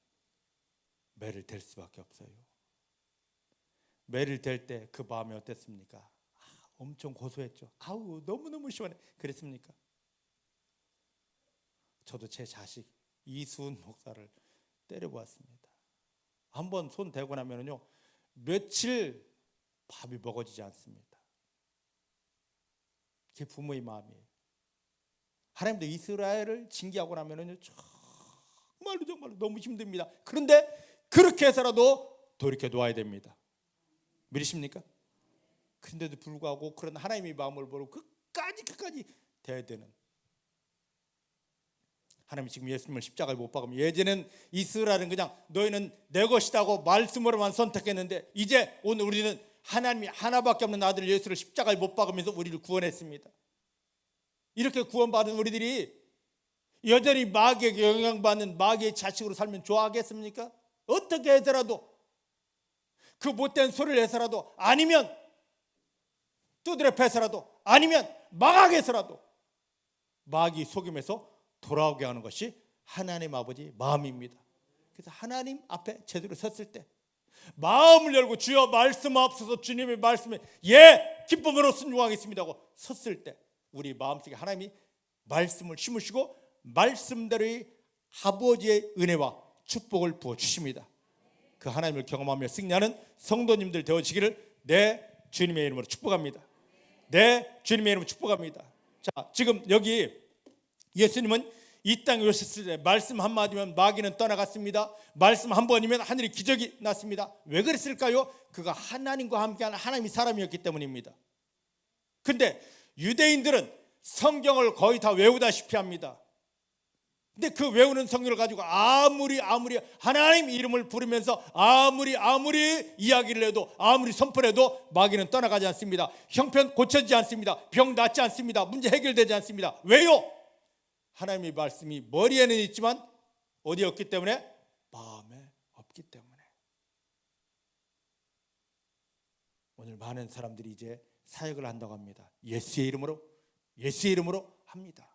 매를 댈 수밖에 없어요. 매를 댈 때 그 마음이 어땠습니까? 엄청 고소했죠. 아우 너무너무 시원해. 그랬습니까? 저도 제 자식 이수은 목사를 때려보았습니다. 한번 손 대고 나면요 며칠 밥이 먹어지지 않습니다. 그게 부모의 마음이에요. 하나님도 이스라엘을 징계하고 나면요 정말로 너무 힘듭니다. 그런데 그렇게 해서라도 돌이켜 놓아야 됩니다. 믿으십니까? 그런데도 불구하고 그런 하나님의 마음을 보고 끝까지 돼야 되는, 하나님이 지금 예수님을 십자가에 못 박으면, 예전엔 이스라엘은 그냥 너희는 내 것이다고 말씀으로만 선택했는데 이제 오늘 우리는 하나님이 하나밖에 없는 아들 예수를 십자가에 못 박으면서 우리를 구원했습니다. 이렇게 구원받은 우리들이 여전히 마귀에게 영향받는 마귀의 자식으로 살면 좋아하겠습니까? 어떻게 해서라도, 그 못된 소리를 해서라도, 아니면 두드려 패서라도, 아니면 망하게 해서라도 마귀 속임에서 돌아오게 하는 것이 하나님 아버지 마음입니다. 그래서 하나님 앞에 제대로 섰을 때 마음을 열고 주여 말씀 앞서서 주님의 말씀에 예 기쁨으로 순종하겠습니다 하고 섰을 때 우리 마음속에 하나님이 말씀을 심으시고 말씀대로의 아버지의 은혜와 축복을 부어주십니다. 그 하나님을 경험하며 승리하는 성도님들 되어지기를 내 주님의 이름으로 축복합니다. 내 주님의 이름으로 축복합니다. 자, 지금 여기 예수님은 이 땅에 오셨을 때 말씀 한마디면 마귀는 떠나갔습니다. 말씀 한 번이면 하늘에 기적이 났습니다. 왜 그랬을까요? 그가 하나님과 함께하는 하나님의 사람이었기 때문입니다. 근데 유대인들은 성경을 거의 다 외우다시피 합니다. 근데 그 외우는 성경을 가지고 아무리 하나님 이름을 부르면서 아무리 이야기를 해도, 아무리 선포를 해도 마귀는 떠나가지 않습니다. 형편 고쳐지지 않습니다. 병 낫지 않습니다. 문제 해결되지 않습니다. 왜요? 하나님의 말씀이 머리에는 있지만 어디에 없기 때문에? 마음에 없기 때문에. 오늘 많은 사람들이 이제 사역을 한다고 합니다. 예수의 이름으로 합니다.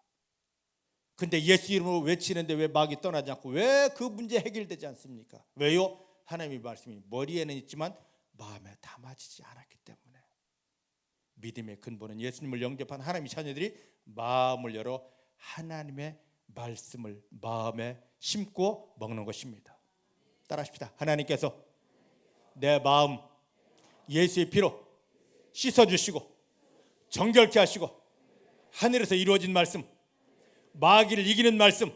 근데 예수 이름으로 외치는데 왜 마귀 떠나지 않고 왜 그 문제 해결되지 않습니까? 왜요? 하나님의 말씀이 머리에는 있지만 마음에 담아지지 않았기 때문에. 믿음의 근본은 예수님을 영접한 하나님의 자녀들이 마음을 열어 하나님의 말씀을 마음에 심고 먹는 것입니다. 따라하십시다. 하나님께서 내 마음 예수의 피로 씻어주시고 정결케 하시고 하늘에서 이루어진 말씀, 마귀를 이기는 말씀,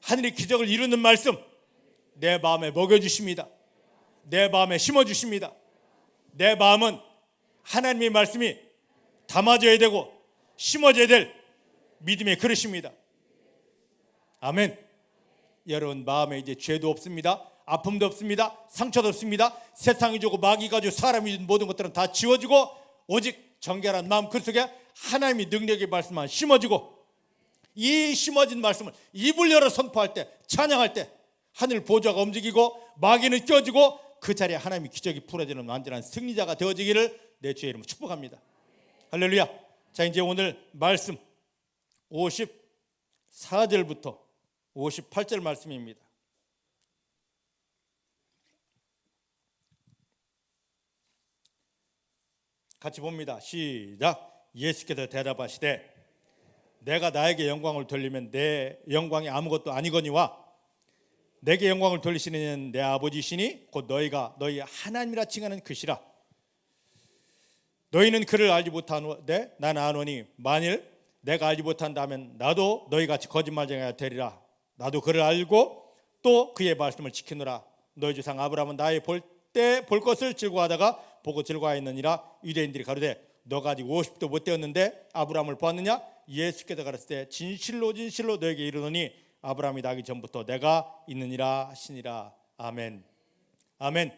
하늘의 기적을 이루는 말씀 내 마음에 먹여주십니다. 내 마음에 심어주십니다. 내 마음은 하나님의 말씀이 담아져야 되고 심어져야 될 믿음의 그릇입니다. 아멘. 여러분 마음에 이제 죄도 없습니다. 아픔도 없습니다. 상처도 없습니다. 세상이 주고 마귀가 주고 사람이 준 모든 것들은 다 지워지고 오직 정결한 마음 그 속에 하나님의 능력의 말씀만 심어지고, 이 심어진 말씀을 입을 열어 선포할 때, 찬양할 때 하늘 보좌가 움직이고 마귀는 껴지고 그 자리에 하나님의 기적이 풀어지는 완전한 승리자가 되어지기를 내 주의 이름으로 축복합니다. 할렐루야. 자, 이제 오늘 말씀 54절부터 58절 말씀입니다. 같이 봅니다. 시작. 예수께서 대답하시되 내가 나에게 영광을 돌리면 내 영광이 아무것도 아니거니와 내게 영광을 돌리시는 이는 내 아버지시니 곧 너희가 너희 하나님이라 칭하는 그시라. 너희는 그를 알지 못하는데 나는 아노니 만일 내가 알지 못한다면 나도 너희같이 거짓말쟁이가 되리라. 나도 그를 알고 또 그의 말씀을 지키노라. 너희 조상 아브라함은 나의 볼 때 볼 것을 즐거워하다가 보고 즐거워하였느니라. 유대인들이 가로되 너가 아직 50도 못 되었는데 아브라함을 보았느냐? 예수께서 가르치되 진실로 진실로 너에게 이르노니 아브라함이 나기 전부터 내가 있느니라 하시니라. 아멘. 아멘.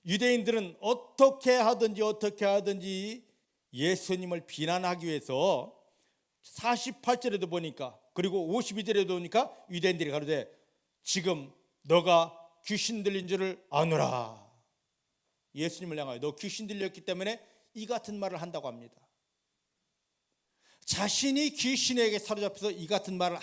유대인들은 어떻게 하든지 예수님을 비난하기 위해서 48절에도 보니까, 그리고 52절에도 보니까 유대인들이 가로되 지금 너가 귀신 들린 줄을 아노라. 예수님을 향하여 너 귀신 들렸기 때문에 이 같은 말을 한다고 합니다. 자신이 귀신에게 사로잡혀서 이 같은 말을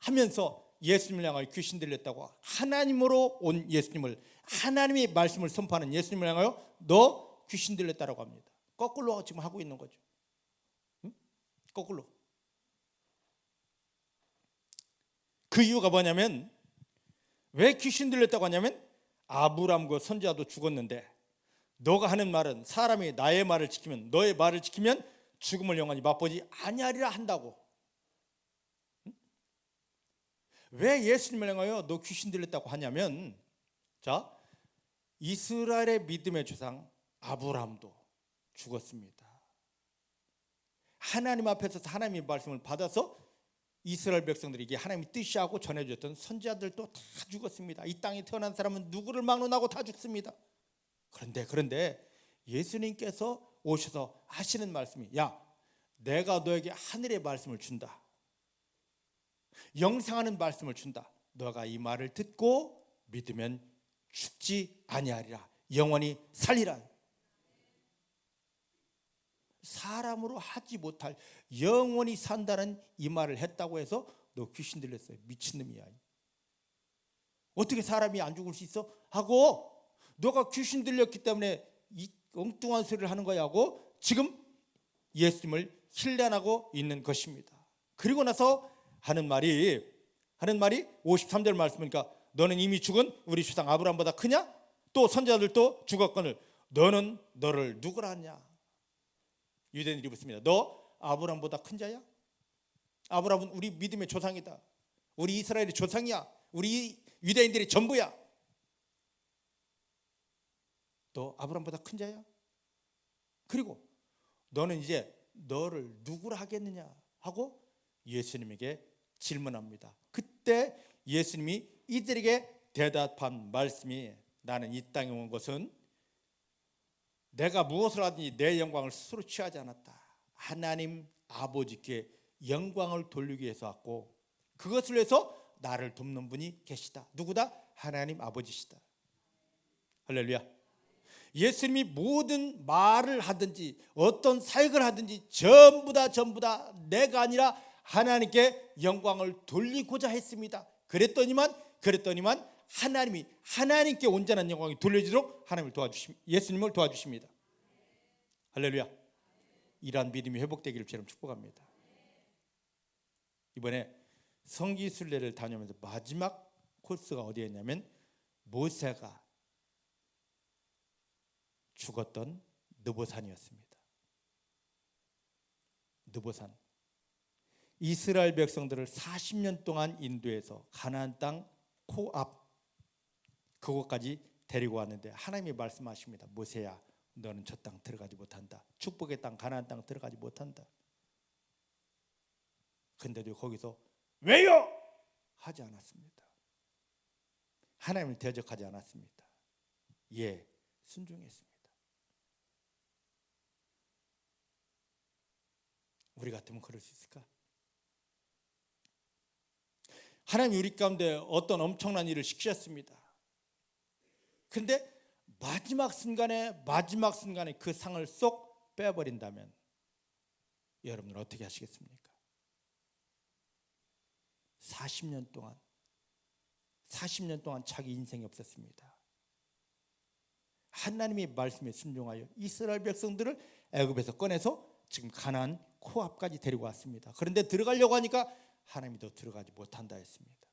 하면서 예수님을 향하여 귀신 들렸다고, 하나님으로 온 예수님을, 하나님의 말씀을 선포하는 예수님을 향하여 너 귀신 들렸다고 합니다. 거꾸로 지금 하고 있는 거죠. 응? 거꾸로. 그 이유가 뭐냐면, 왜 귀신 들렸다고 하냐면 아브라함과 선지자도 죽었는데 너가 하는 말은, 사람이 나의 말을 지키면, 너의 말을 지키면 죽음을 영원히 맛보지 아니하리라 한다고. 응? 왜 예수님을 향하여 너 귀신 들렸다고 하냐면, 자, 이스라엘의 믿음의 조상 아브라함도 죽었습니다. 하나님 앞에서 하나님의 말씀을 받아서 이스라엘 백성들에게 하나님의 뜻이하고 전해줬던 선지자들도 다 죽었습니다. 이 땅에 태어난 사람은 누구를 막론하고 다 죽습니다. 그런데 예수님께서 오셔서 하시는 말씀이, 야, 내가 너에게 하늘의 말씀을 준다. 영생하는 말씀을 준다. 너가 이 말을 듣고 믿으면 죽지 아니하리라. 영원히 살리라. 사람으로 하지 못할 영원히 산다는 이 말을 했다고 해서 너 귀신 들렸어요. 미친놈이야. 어떻게 사람이 안 죽을 수 있어? 하고 너가 귀신 들렸기 때문에 이 엉뚱한 소리를 하는 거야 하고 지금 예수님을 힐난하고 있는 것입니다. 그리고 나서 하는 말이 53절 말씀이니까 너는 이미 죽은 우리 조상 아브라함보다 크냐? 또 선지자들도 죽었거늘 너는 너를 누구라 하냐? 유대인들이 묻습니다. 너 아브라함보다 큰 자야? 아브라함은 우리 믿음의 조상이다. 우리 이스라엘의 조상이야. 우리 유대인들의 전부야. 너 아브라함보다 큰 자야? 그리고 너는 이제 너를 누구라 하겠느냐 하고 예수님에게 질문합니다. 그때 예수님이 이들에게 대답한 말씀이, 나는 이 땅에 온 것은 내가 무엇을 하든지 내 영광을 스스로 취하지 않았다. 하나님 아버지께 영광을 돌리기 위해서 왔고 그것을 위해서 나를 돕는 분이 계시다. 누구다? 하나님 아버지시다. 할렐루야. 예수님이 모든 말을 하든지 어떤 사역을 하든지 전부 다 내가 아니라 하나님께 영광을 돌리고자 했습니다. 그랬더니만 하나님이 하나님께 온전한 영광이 돌려지도록 예수님을 도와주십니다. 할렐루야. 이러한 믿음이 회복되기를 주님 축복합니다. 이번에 성지순례를 다녀오면서 마지막 코스가 어디였냐면 모세가 죽었던 느보산이었습니다. 느보산. 이스라엘 백성들을 40년 동안 인도해서 가나안 땅 코앞 그곳까지 데리고 왔는데 하나님이 말씀하십니다. 모세야, 너는 저 땅 들어가지 못한다. 축복의 땅 가나안 땅 들어가지 못한다. 근데도 거기서 왜요? 하지 않았습니다. 하나님을 대적하지 않았습니다. 예, 순종했습니다. 우리 같으면 그럴 수 있을까? 하나님이 우리 가운데 어떤 엄청난 일을 시키셨습니다. 근데 마지막 순간에 그 상을 쏙 빼버린다면 여러분은 어떻게 하시겠습니까? 40년 동안 자기 인생이 없었습니다. 하나님의 말씀에 순종하여 이스라엘 백성들을 애굽에서 꺼내서 지금 가나안 코앞까지 데리고 왔습니다. 그런데 들어가려고 하니까 하나님이 더 들어가지 못한다 했습니다.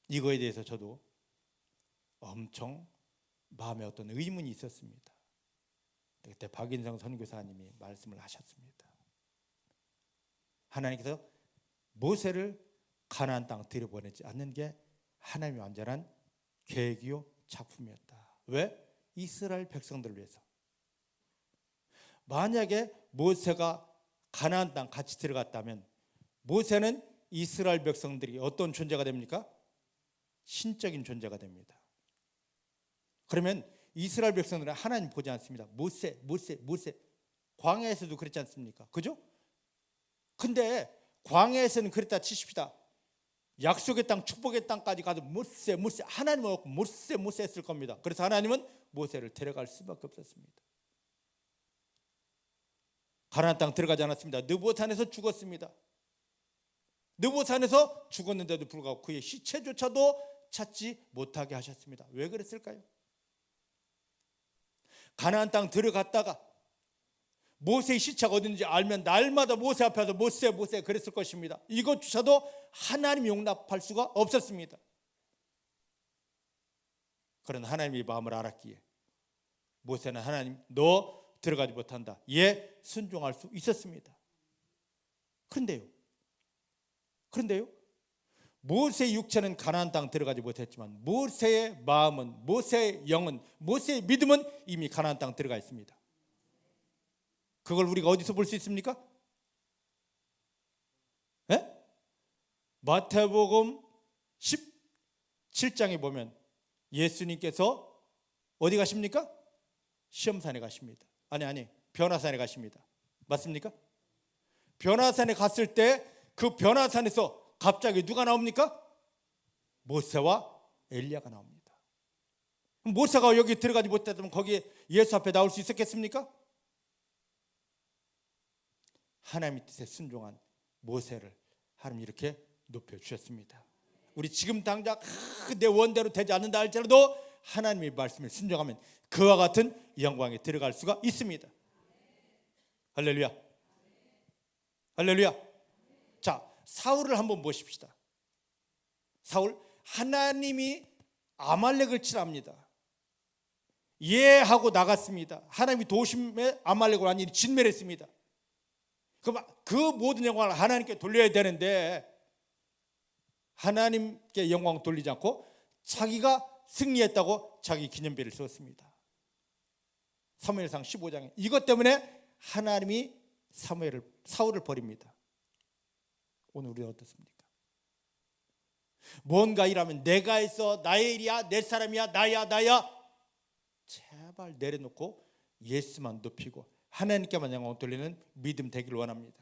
이거에 대해서 저도 엄청 마음에 어떤 의문이 있었습니다. 그때 박인성 선교사님이 말씀을 하셨습니다. 하나님께서 모세를 가나안 땅 들여보내지 않는 게 하나님의 완전한 계획이요 작품이었다. 왜? 이스라엘 백성들을 위해서. 만약에 모세가 가나안 땅 같이 들어갔다면 모세는 이스라엘 백성들이 어떤 존재가 됩니까? 신적인 존재가 됩니다. 그러면 이스라엘 백성들은 하나님 보지 않습니다. 모세. 광야에서도 그랬지 않습니까? 그죠? 근데 광야에서는 그랬다 치십시다. 약속의 땅, 축복의 땅까지 가서 모세 하나님은 없고 모세 했을 겁니다. 그래서 하나님은 모세를 데려갈 수밖에 없었습니다. 가나안 땅 들어가지 않았습니다. 느보산에서 죽었습니다. 느보산에서 죽었는데도 불구하고 그의 시체조차도 찾지 못하게 하셨습니다. 왜 그랬을까요? 가나안 땅 들어갔다가 모세의 시체가 어딘지 알면 날마다 모세 앞에서 모세 그랬을 것입니다. 이것조차도 하나님이 용납할 수가 없었습니다. 그런 하나님의 마음을 알았기에 모세는 하나님 너 들어가지 못한다. 예, 순종할 수 있었습니다. 그런데요. 모세의 육체는 가나안 땅 들어가지 못했지만 모세의 마음은, 모세의 영은, 모세의 믿음은 이미 가나안 땅 들어가 있습니다. 그걸 우리가 어디서 볼 수 있습니까? 네? 마태복음 17장에 보면 예수님께서 어디 가십니까? 시험산에 가십니다. 아니 변화산에 가십니다. 맞습니까? 변화산에 갔을 때 그 변화산에서 갑자기 누가 나옵니까? 모세와 엘리야가 나옵니다. 모세가 여기 들어가지 못했다면 거기에 예수 앞에 나올 수 있었겠습니까? 하나님의 뜻에 순종한 모세를 하나님이 이렇게 높여주셨습니다. 우리 지금 당장 내 원대로 되지 않는다 할지라도 하나님의 말씀에 순종하면 그와 같은 영광에 들어갈 수가 있습니다. 할렐루야. 자, 사울을 한번 보십시다. 사울, 하나님이 아말렉을 치랍니다. 예 하고 나갔습니다. 하나님이 도심에 아말렉을 완전히 진멸했습니다. 그럼 그 모든 영광을 하나님께 돌려야 되는데 하나님께 영광 돌리지 않고 자기가 승리했다고 자기 기념비를 세웠습니다. 사무엘상 15장에 이것 때문에 하나님이 사울을 버립니다. 오늘 우리는 어떻습니까? 뭔가 일하면 내가 했어, 나의 일이야, 내 사람이야, 나야 제발 내려놓고 예수만 높이고 하나님께만 영광 돌리는 믿음 되기를 원합니다.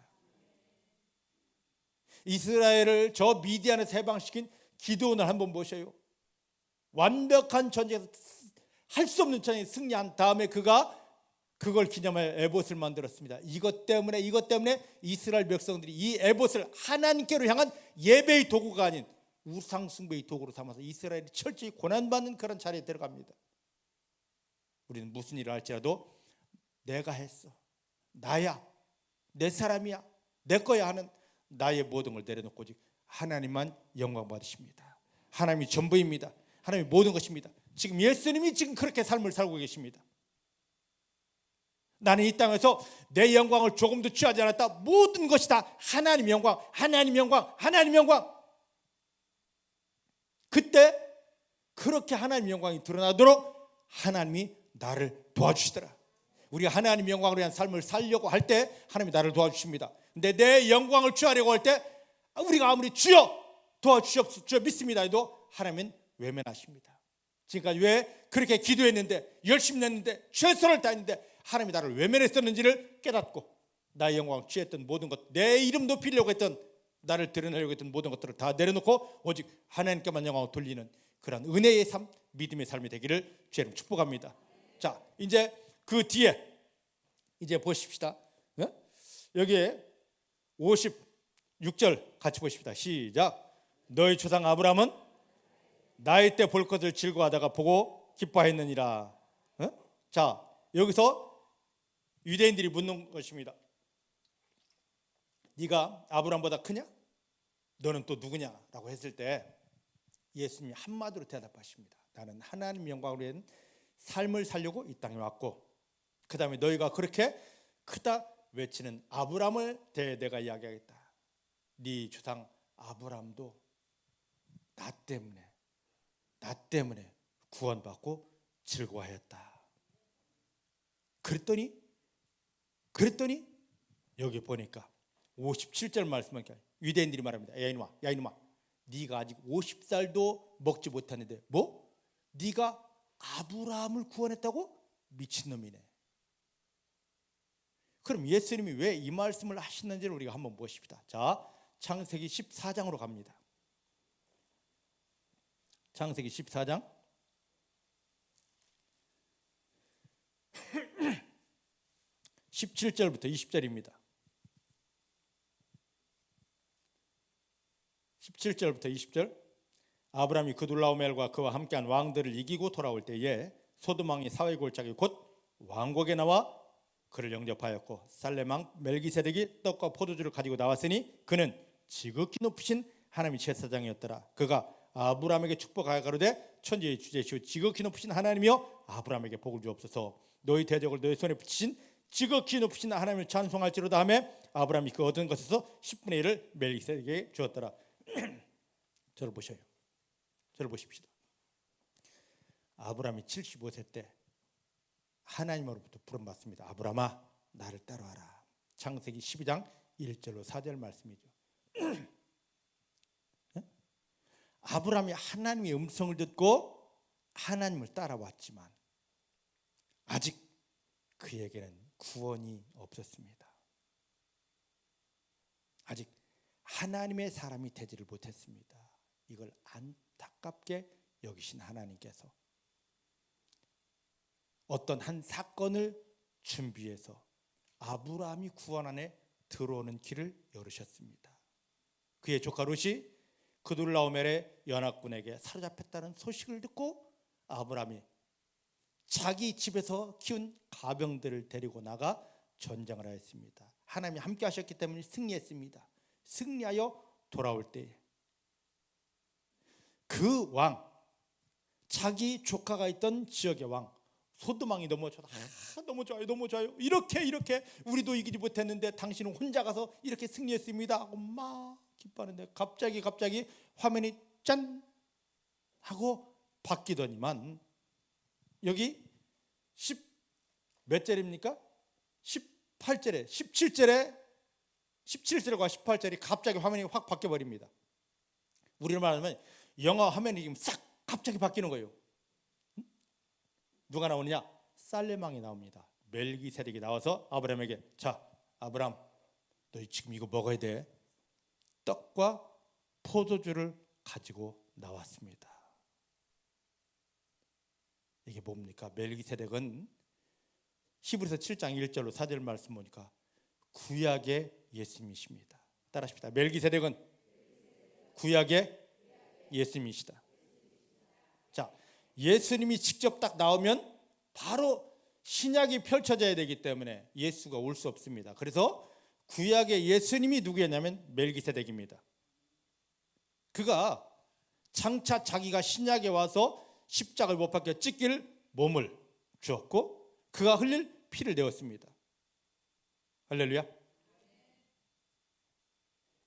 이스라엘을 저 미디안에서 해방시킨 기드온을 한번 보셔요. 완벽한 전쟁에서 할 수 없는 전쟁에 승리한 다음에 그걸 기념하여 에봇을 만들었습니다. 이것 때문에 이스라엘 백성들이 이 에봇을 하나님께로 향한 예배의 도구가 아닌 우상 숭배의 도구로 삼아서 이스라엘이 철저히 고난받는 그런 자리에 들어갑니다. 우리는 무슨 일을 할지라도 내가 했어, 나야, 내 사람이야, 내 거야 하는 나의 모든 걸 내려놓고 오직 하나님만 영광 받으십니다. 하나님이 전부입니다. 하나님이 모든 것입니다. 지금 예수님이 지금 그렇게 삶을 살고 계십니다. 나는 이 땅에서 내 영광을 조금도 취하지 않았다. 모든 것이 다 하나님 영광. 그때 그렇게 하나님 영광이 드러나도록 하나님이 나를 도와주시더라. 우리가 하나님 영광을 위한 삶을 살려고 할 때 하나님이 나를 도와주십니다. 근데 내 영광을 취하려고 할 때 우리가 아무리 주여 도와주시옵소서 주여 믿습니다 해도 하나님은 외면하십니다. 지금까지 왜 그렇게 기도했는데 열심히 했는데 최선을 다했는데 하나님이 나를 외면했었는지를 깨닫고 나의 영광을 취했던 모든 것, 내 이름 높이려고 했던, 나를 드러내려고 했던 모든 것들을 다 내려놓고 오직 하나님께만 영광을 돌리는 그런 은혜의 삶, 믿음의 삶이 되기를 주의 이름 축복합니다. 자, 이제 그 뒤에 이제 보십시다. 여기에 56절 같이 보십시다. 시작. 너희 조상 아브라함은 나이 때 볼 것을 즐거워하다가 보고 기뻐했느니라. 자, 여기서 유대인들이 묻는 것입니다. 네가 아브라함보다 크냐? 너는 또 누구냐? 라고 했을 때 예수님이 한마디로 대답하십니다. 나는 하나님 영광을 위한 삶을 살려고 이 땅에 왔고, 그 다음에 너희가 그렇게 크다 외치는 아브라함을 대해 내가 이야기하겠다. 네 조상 아브라함도 나 때문에 구원받고 즐거워하였다. 그랬더니 여기 보니까 57절 말씀을 유대인들이 말합니다. 야 이놈아 네가 아직 50살도 먹지 못했는데 뭐? 네가 아브라함을 구원했다고? 미친놈이네. 그럼 예수님이 왜 이 말씀을 하시는지를 우리가 한번 보십시다. 자, 창세기 14장으로 갑니다. 창세기 14장 17절부터 20절입니다. 17절부터 20절. 아브라함이 그둘라오멜과 그와 함께한 왕들을 이기고 돌아올 때에 소돔 왕이 사회 골짜기 곧 왕국에 나와 그를 영접하였고, 살렘 왕 멜기세덱이 떡과 포도주를 가지고 나왔으니 그는 지극히 높으신 하나님의 제사장이었더라. 그가 아브라함에게 축복하여 가로되 천지의 주제시오 지극히 높으신 하나님이여 아브라함에게 복을 주옵소서. 너희 대적을 너희 손에 붙이신 지극히 높으신 하나님을 찬송할지로다 하며 아브라함이 그 얻은 것에서 10분의 1을 멜기세덱에게 주었더라. 저를 보셔요. 저를 보십시다. 아브라함이 75세 때 하나님으로부터 부름받습니다. 아브라함아 나를 따라와라. 창세기 12장 1절로 4절 말씀이죠. 아브라함이 하나님의 음성을 듣고 하나님을 따라왔지만 아직 그에게는 구원이 없었습니다. 아직 하나님의 사람이 되지를 못했습니다. 이걸 안타깝게 여기신 하나님께서 어떤 한 사건을 준비해서 아브라함이 구원 안에 들어오는 길을 열으셨습니다. 그의 조카 롯이 그둘라오멜의 연합군에게 사로잡혔다는 소식을 듣고 아브라함이 자기 집에서 키운 가병들을 데리고 나가 전쟁을 하였습니다. 하나님이 함께 하셨기 때문에 승리했습니다. 승리하여 돌아올 때에 그 왕, 자기 조카가 있던 지역의 왕 소돔 왕이 너무 좋아요. 너무 좋아요. 이렇게 우리도 이기지 못했는데 당신은 혼자 가서 이렇게 승리했습니다 하고 막 기뻐하는데 갑자기 화면이 짠 하고 바뀌더니만 여기 10몇 절입니까? 18절에 17절과 18절이 갑자기 화면이 확 바뀌어버립니다. 우리로 말하면 영화 화면이 지금 싹 갑자기 바뀌는 거예요. 누가 나오느냐? 살렘 왕이 나옵니다. 멜기세덱이 나와서 아브라함에게 자 아브라함 너 지금 이거 먹어야 돼. 떡과 포도주를 가지고 나왔습니다. 이게 뭡니까? 멜기세덱은 히브리서 7장 1절로 4절 말씀 보니까 구약의 예수님이십니다. 따라하십시다. 멜기세덱은 구약의 예수님이시다. 자, 예수님이 직접 딱 나오면 바로 신약이 펼쳐져야 되기 때문에 예수가 올 수 없습니다. 그래서 구약의 예수님이 누구였냐면 멜기세덱입니다. 그가 장차 자기가 신약에 와서 십자가를 못 박혀 찢길 몸을 주었고 그가 흘릴 피를 내었습니다. 할렐루야.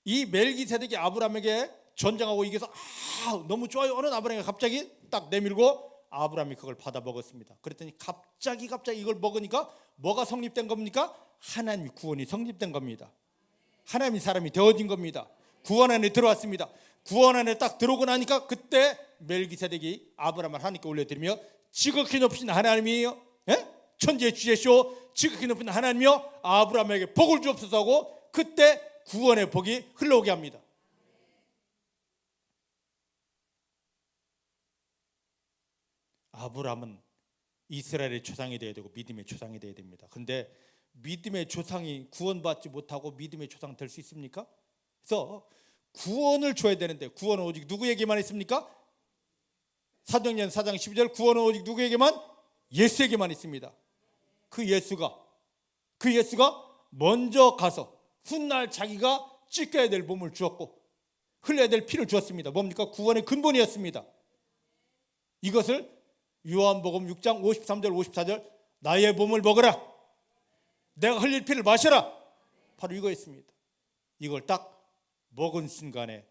이 멜기세덱이 아브라함에게 전쟁하고 이겨서 너무 좋아요 하는 아브라함이 갑자기 딱 내밀고 아브라함이 그걸 받아 먹었습니다. 그랬더니 갑자기 이걸 먹으니까 뭐가 성립된 겁니까? 하나님의 구원이 성립된 겁니다. 하나님이 사람이 되어진 겁니다. 구원 안에 들어왔습니다. 구원 안에 딱 들어오고 나니까 그때 멜기세덱이 아브라함을 하나님께 올려드리며 지극히 높으신 하나님이요, 천지의 주제시오 지극히 높은 하나님이요 아브라함에게 복을 주옵소서 하고 그때 구원의 복이 흘러오게 합니다. 아브라함은 이스라엘의 조상이 되어야 되고 믿음의 조상이 되어야 됩니다. 그런데 믿음의 조상이 구원받지 못하고 믿음의 조상 될 수 있습니까? 그래서 구원을 줘야 되는데 구원은 오직 누구에게만 있습니까? 사도행전 4장 12절 구원은 오직 누구에게만? 예수에게만 있습니다. 그 예수가 먼저 가서 훗날 자기가 찢겨야 될 몸을 주었고 흘려야 될 피를 주었습니다. 뭡니까? 구원의 근본이었습니다. 이것을 요한복음 6장 53절 54절 나의 몸을 먹으라 내가 흘릴 피를 마셔라 바로 이거였습니다. 이걸 딱 먹은 순간에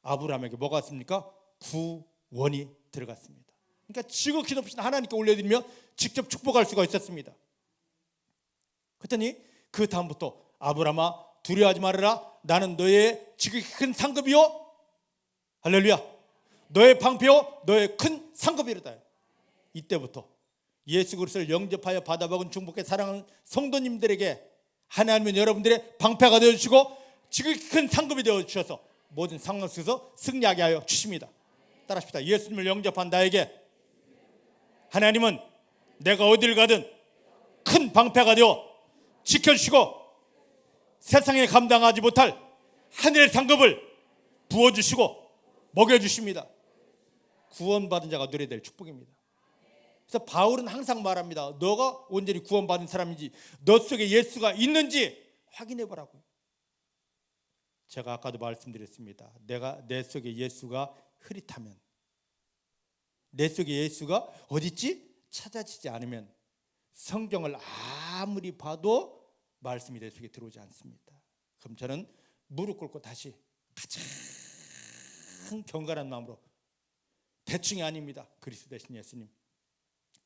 아브라함에게 뭐가 왔습니까? 구원이 들어갔습니다. 그러니까 지극히 높으신 하나님께 올려드리며 직접 축복할 수가 있었습니다. 그랬더니 그 다음부터 아브라함아 두려워하지 말아라 나는 너의 지극히 큰 상급이요 할렐루야 너의 방패요 너의 큰 상급이로다. 이때부터 예수 그리스도를 영접하여 받아먹은 중복의 사랑하는 성도님들에게 하나님은 여러분들의 방패가 되어주시고 지극히 큰 상급이 되어주셔서 모든 상황 속에서 승리하게 하여 주십니다. 따라합시다. 예수님을 영접한 나에게 하나님은 내가 어딜 가든 큰 방패가 되어 지켜주시고 세상에 감당하지 못할 하늘의 상급을 부어주시고 먹여주십니다. 구원받은 자가 누려야 될 축복입니다. 그래서 바울은 항상 말합니다. 너가 온전히 구원받은 사람인지 너 속에 예수가 있는지 확인해보라고요. 제가 아까도 말씀드렸습니다. 내 속에 예수가 흐릿하면 내 속에 예수가 어딨지? 찾아지지 않으면 성경을 아무리 봐도 말씀이 내 속에 들어오지 않습니다. 그럼 저는 무릎 꿇고 다시 가장 경건한 마음으로 대충이 아닙니다. 그리스도 되신 예수님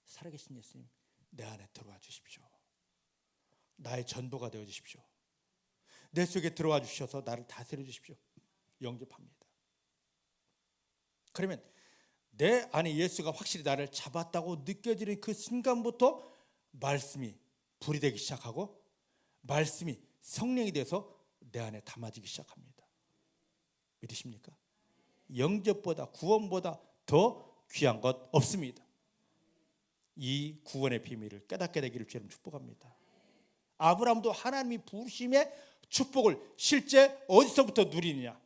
살아계신 예수님 내 안에 들어와 주십시오. 나의 전부가 되어 주십시오. 내 속에 들어와 주셔서 나를 다스려 주십시오. 영접합니다. 그러면 내 안에 예수가 확실히 나를 잡았다고 느껴지는 그 순간부터 말씀이 불이 되기 시작하고 말씀이 성령이 돼서 내 안에 담아지기 시작합니다. 믿으십니까? 영접보다 구원보다 더 귀한 것 없습니다. 이 구원의 비밀을 깨닫게 되기를 주님 축복합니다. 아브라함도 하나님이 부르심의 축복을 실제 어디서부터 누리느냐?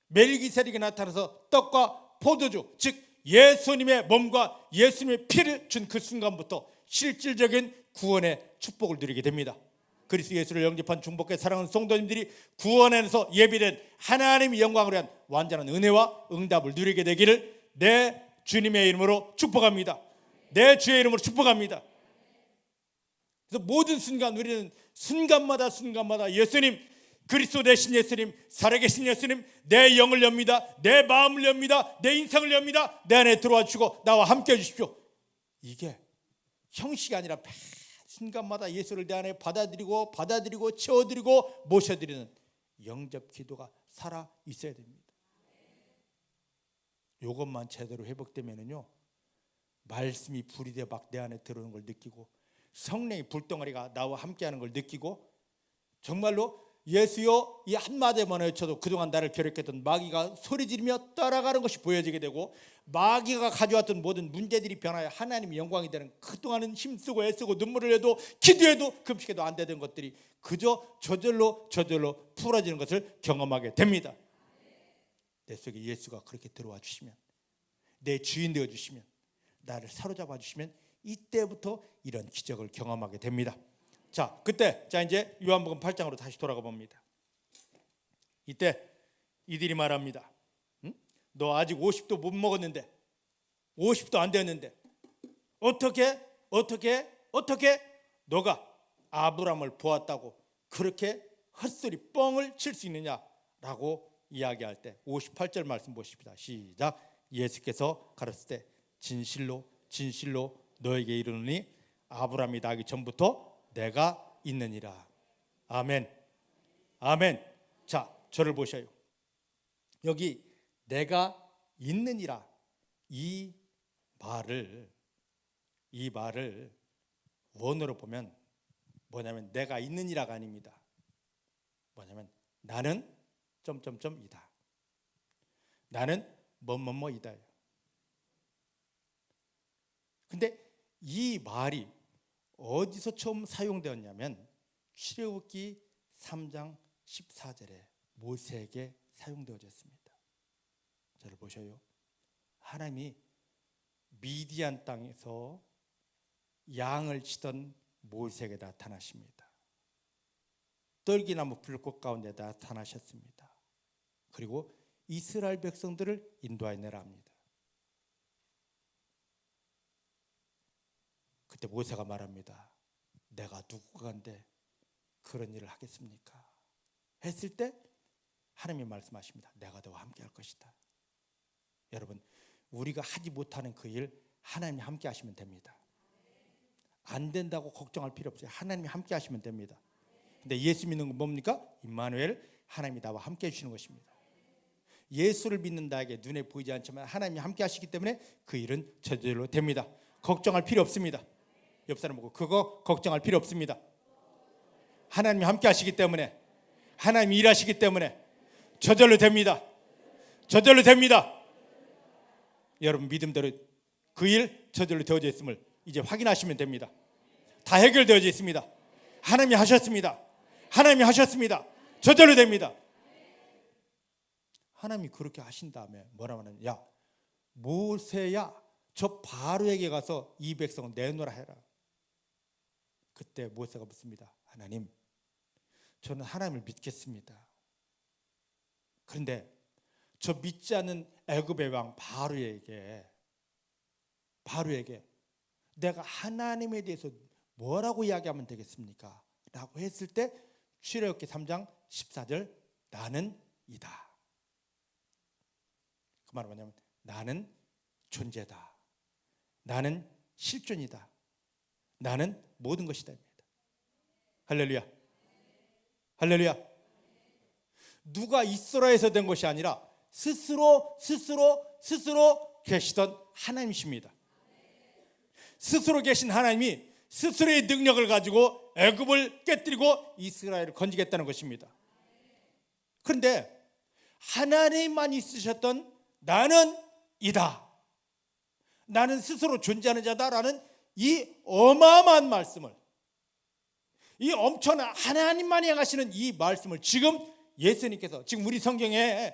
멜기세덱이 나타나서 떡과 포도주 즉 예수님의 몸과 예수님의 피를 준 그 순간부터 실질적인 구원의 축복을 누리게 됩니다. 그리스도 예수를 영접한 중복의 사랑하는 성도님들이 구원 안에서 예비된 하나님의 영광을 위한 완전한 은혜와 응답을 누리게 되기를 내 주님의 이름으로 축복합니다. 내 주의 이름으로 축복합니다. 그래서 모든 순간 우리는 순간마다 예수님 그리스도 되신 예수님 살아계신 예수님 내 영을 엽니다. 내 마음을 엽니다. 내 인생을 엽니다. 내 안에 들어와 주시고 나와 함께 해주십시오. 이게 형식이 아니라 매 순간마다 예수를 내 안에 받아들이고 채워드리고 모셔드리는 영접 기도가 살아 있어야 됩니다. 이것만 제대로 회복되면은요 말씀이 불이 되어 막 내 안에 들어오는 걸 느끼고 성령의 불덩어리가 나와 함께하는 걸 느끼고 정말로 예수여 이 한마디만 외쳐도 그동안 나를 괴롭혔던 마귀가 소리 지르며 따라가는 것이 보여지게 되고 마귀가 가져왔던 모든 문제들이 변하여 하나님의 영광이 되는 그동안은 힘쓰고 애쓰고 눈물을 흘려도 기도해도 금식해도 안 되던 것들이 그저 저절로 풀어지는 것을 경험하게 됩니다. 내 속에 예수가 그렇게 들어와 주시면 내 주인 되어 주시면 나를 사로잡아 주시면 이때부터 이런 기적을 경험하게 됩니다. 자, 그때 이제 요한복음 8장으로 다시 돌아가 봅니다. 이때 이들이 말합니다. 너 아직 50도 못 먹었는데 50도 안 되었는데 어떻게 너가 아브라함을 보았다고 그렇게 헛소리 뻥을 칠 수 있느냐라고 이야기할 때 58절 말씀 보십시다. 시작. 예수께서 가르치되 진실로 진실로 너에게 이르노니 아브라함이 나기 전부터 내가 있느니라. 아멘. 아멘. 자, 저를 보셔요. 여기 내가 있느니라 이 말을 원어로 보면 뭐냐면 내가 있느니라가 아닙니다. 뭐냐면 나는 점점점이다. 나는 뭐뭐뭐이다. 근데 이 말이 어디서 처음 사용되었냐면 출애굽기 3장 14절에 모세에게 사용되어졌습니다. 저를 보셔요. 하나님이 미디안 땅에서 양을 치던 모세에게 나타나십니다. 떨기나무 불꽃 가운데 나타나셨습니다. 그리고 이스라엘 백성들을 인도하여 내라 합니다. 그때 모세가 말합니다. 내가 누구간데 그런 일을 하겠습니까? 했을 때 하나님이 말씀하십니다. 내가 너와 함께 할 것이다. 여러분, 우리가 하지 못하는 그 일 하나님이 함께 하시면 됩니다. 안 된다고 걱정할 필요 없어요. 하나님이 함께 하시면 됩니다. 근데 예수 믿는 건 뭡니까? 임마누엘, 하나님이 나와 함께 해주시는 것입니다. 예수를 믿는 나에게 눈에 보이지 않지만 하나님이 함께 하시기 때문에 그 일은 저절로 됩니다. 걱정할 필요 없습니다. 옆 사람 보고 그거 걱정할 필요 없습니다. 하나님이 함께 하시기 때문에, 하나님이 일하시기 때문에 저절로 됩니다. 저절로 됩니다. 여러분 믿음대로 그 일 저절로 되어져 있음을 이제 확인하시면 됩니다. 다 해결되어져 있습니다. 하나님이 하셨습니다. 하나님이 하셨습니다. 저절로 됩니다. 하나님이 그렇게 하신 다음에 뭐라고 하냐면, 야 모세야 저 바로에게 가서 이 백성을 내놓으라 해라. 그때 모세가 묻습니다. 하나님, 저는 하나님을 믿겠습니다. 그런데 저 믿지 않는 애굽의 왕 바로에게 내가 하나님에 대해서 뭐라고 이야기하면 되겠습니까? 라고 했을 때 출애굽기 3장 14절 나는 이다. 그 말은 뭐냐면 나는 존재다. 나는 실존이다. 나는 모든 것이다. 할렐루야. 할렐루야. 누가 있으라 해서 된 것이 아니라 스스로 계시던 하나님이십니다. 스스로 계신 하나님이 스스로의 능력을 가지고 애굽을 깨뜨리고 이스라엘을 건지겠다는 것입니다. 그런데 하나님만 있으셨던 나는 이다, 나는 스스로 존재하는 자다라는 이 어마어마한 말씀을, 이 엄청난 하나님만이 행하시는 이 말씀을 지금 예수님께서 지금 우리 성경에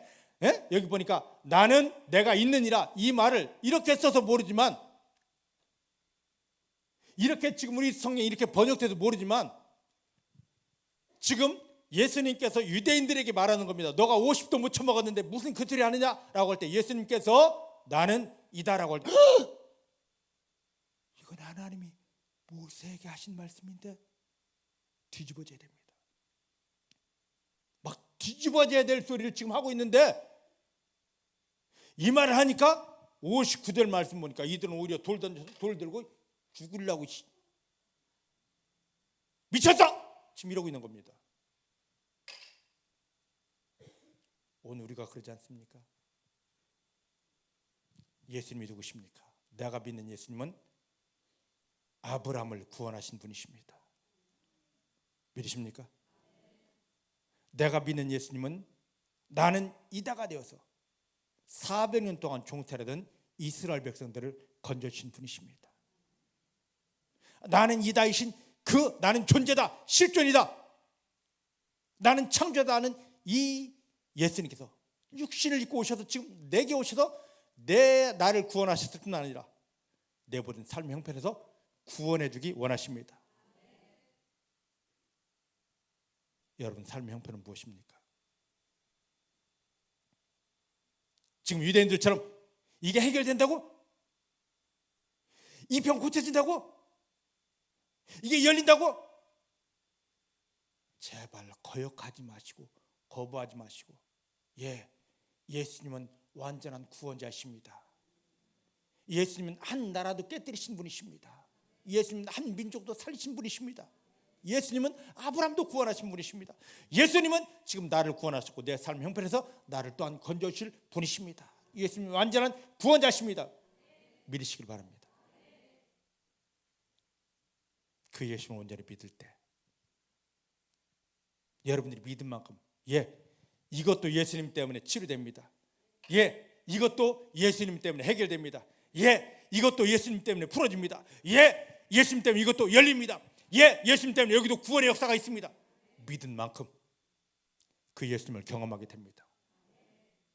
여기 보니까 나는 내가 있느니라 이 말을 이렇게 써서 모르지만, 이렇게 지금 우리 성경에 이렇게 번역돼서 모르지만 지금 예수님께서 유대인들에게 말하는 겁니다. 너가 50도 못 처먹었는데 무슨 그 소리 하느냐라고 할 때 예수님께서 나는 이다라고 할 때 이건 하나님이 모세에게 하신 말씀인데 뒤집어져야 됩니다. 막 뒤집어져야 될 소리를 지금 하고 있는데 이 말을 하니까 59절 말씀 보니까 이들은 오히려 돌 들고 죽으려고 미쳤어! 지금 이러고 있는 겁니다. 오늘 우리가 그러지 않습니까? 예수님이 누구십니까? 내가 믿는 예수님은 아브라함을 구원하신 분이십니다. 믿으십니까? 내가 믿는 예수님은 나는 이다가 되어서 400년 동안 종살이던 이스라엘 백성들을 건져주신 분이십니다. 나는 이다이신 그 나는 존재다, 실존이다, 나는 창조다 하는 이 예수님께서 육신을 입고 오셔서 지금 내게 오셔서 나를 구원하셨을 뿐 아니라 내 모든 삶의 형편에서 구원해 주기 원하십니다. 여러분 삶의 형편은 무엇입니까? 지금 유대인들처럼 이게 해결된다고? 이 병 고쳐진다고? 이게 열린다고? 제발 거역하지 마시고 거부하지 마시고, 예수님은 완전한 구원자십니다. 예수님은 한 나라도 깨뜨리신 분이십니다. 예수님은 한 민족도 살리신 분이십니다. 예수님은 아브라함도 구원하신 분이십니다. 예수님은 지금 나를 구원하셨고 내 삶 형편에서 나를 또한 건져주실 분이십니다. 예수님은 완전한 구원자십니다. 믿으시길 바랍니다. 그 예수님을 온전히 믿을 때 여러분들이 믿은 만큼 이것도 예수님 때문에 치료됩니다. 이것도 예수님 때문에 해결됩니다. 이것도 예수님 때문에 풀어집니다. 예수님 때문에 이것도 열립니다. 예수님 때문에 여기도 구원의 역사가 있습니다. 믿은 만큼 그 예수님을 경험하게 됩니다.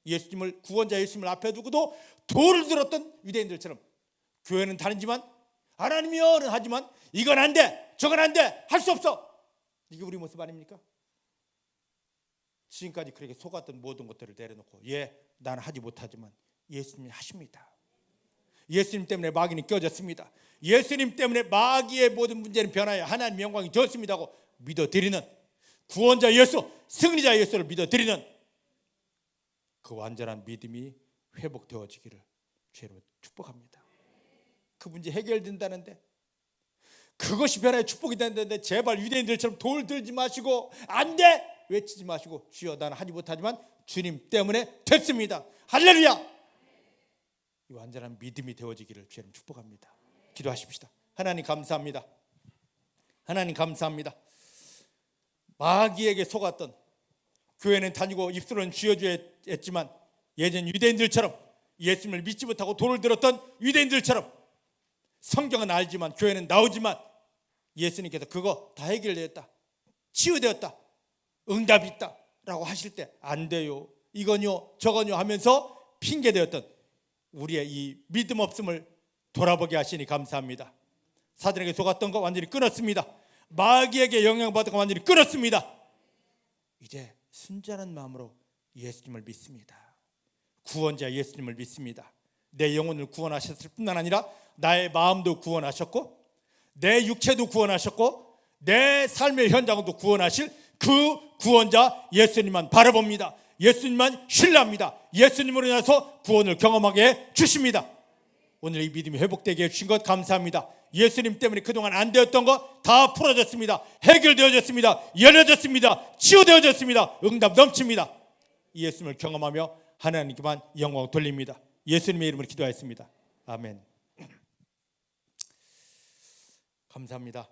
예수님을 구원자 예수님을 앞에 두고도 돌을 들었던 유대인들처럼 교회는 다니지만 하나님이여는 하지만 이건 안 돼, 저건 안 돼, 할 수 없어. 이게 우리 모습 아닙니까? 지금까지 그렇게 속았던 모든 것들을 내려놓고 나는 하지 못하지만 예수님이 하십니다. 예수님 때문에 마귀는 껴졌습니다. 예수님 때문에 마귀의 모든 문제는 변하여 하나님 영광이 되었습니다 하고 믿어드리는 구원자 예수, 승리자 예수를 믿어드리는 그 완전한 믿음이 회복되어지기를 주로 축복합니다. 그 문제 해결된다는데, 그것이 변화의 축복이 된다는데 제발 유대인들처럼 돌 들지 마시고 안 돼! 외치지 마시고 주여 나는 하지 못하지만 주님 때문에 됐습니다. 할렐루야! 이 완전한 믿음이 되어지기를 주님 축복합니다. 기도하십시다. 하나님 감사합니다. 하나님 감사합니다. 마귀에게 속았던, 교회는 다니고 입술은 쥐어줘야 했지만 예전 유대인들처럼 예수님을 믿지 못하고 돌을 들었던 유대인들처럼 성경은 알지만 교회는 나오지만 예수님께서 그거 다 해결되었다, 치유되었다, 응답이 있다 라고 하실 때 안 돼요, 이건요 저건요 하면서 핑계되었던 우리의 이 믿음 없음을 돌아보게 하시니 감사합니다. 사단에게 속았던 거 완전히 끊었습니다. 마귀에게 영향받은 거 완전히 끊었습니다. 이제 순전한 마음으로 예수님을 믿습니다. 구원자 예수님을 믿습니다. 내 영혼을 구원하셨을 뿐만 아니라 나의 마음도 구원하셨고 내 육체도 구원하셨고 내 삶의 현장도 구원하실 그 구원자 예수님만 바라봅니다. 예수님만 신뢰합니다. 예수님으로 인해서 구원을 경험하게 해주십니다. 오늘 이 믿음이 회복되게 해주신 것 감사합니다. 예수님 때문에 그동안 안 되었던 거 다 풀어졌습니다. 해결되어졌습니다. 열려졌습니다. 치유되어졌습니다. 응답 넘칩니다. 예수님을 경험하며 하나님께만 영광 돌립니다. 예수님의 이름으로 기도하였습니다. 아멘. 감사합니다.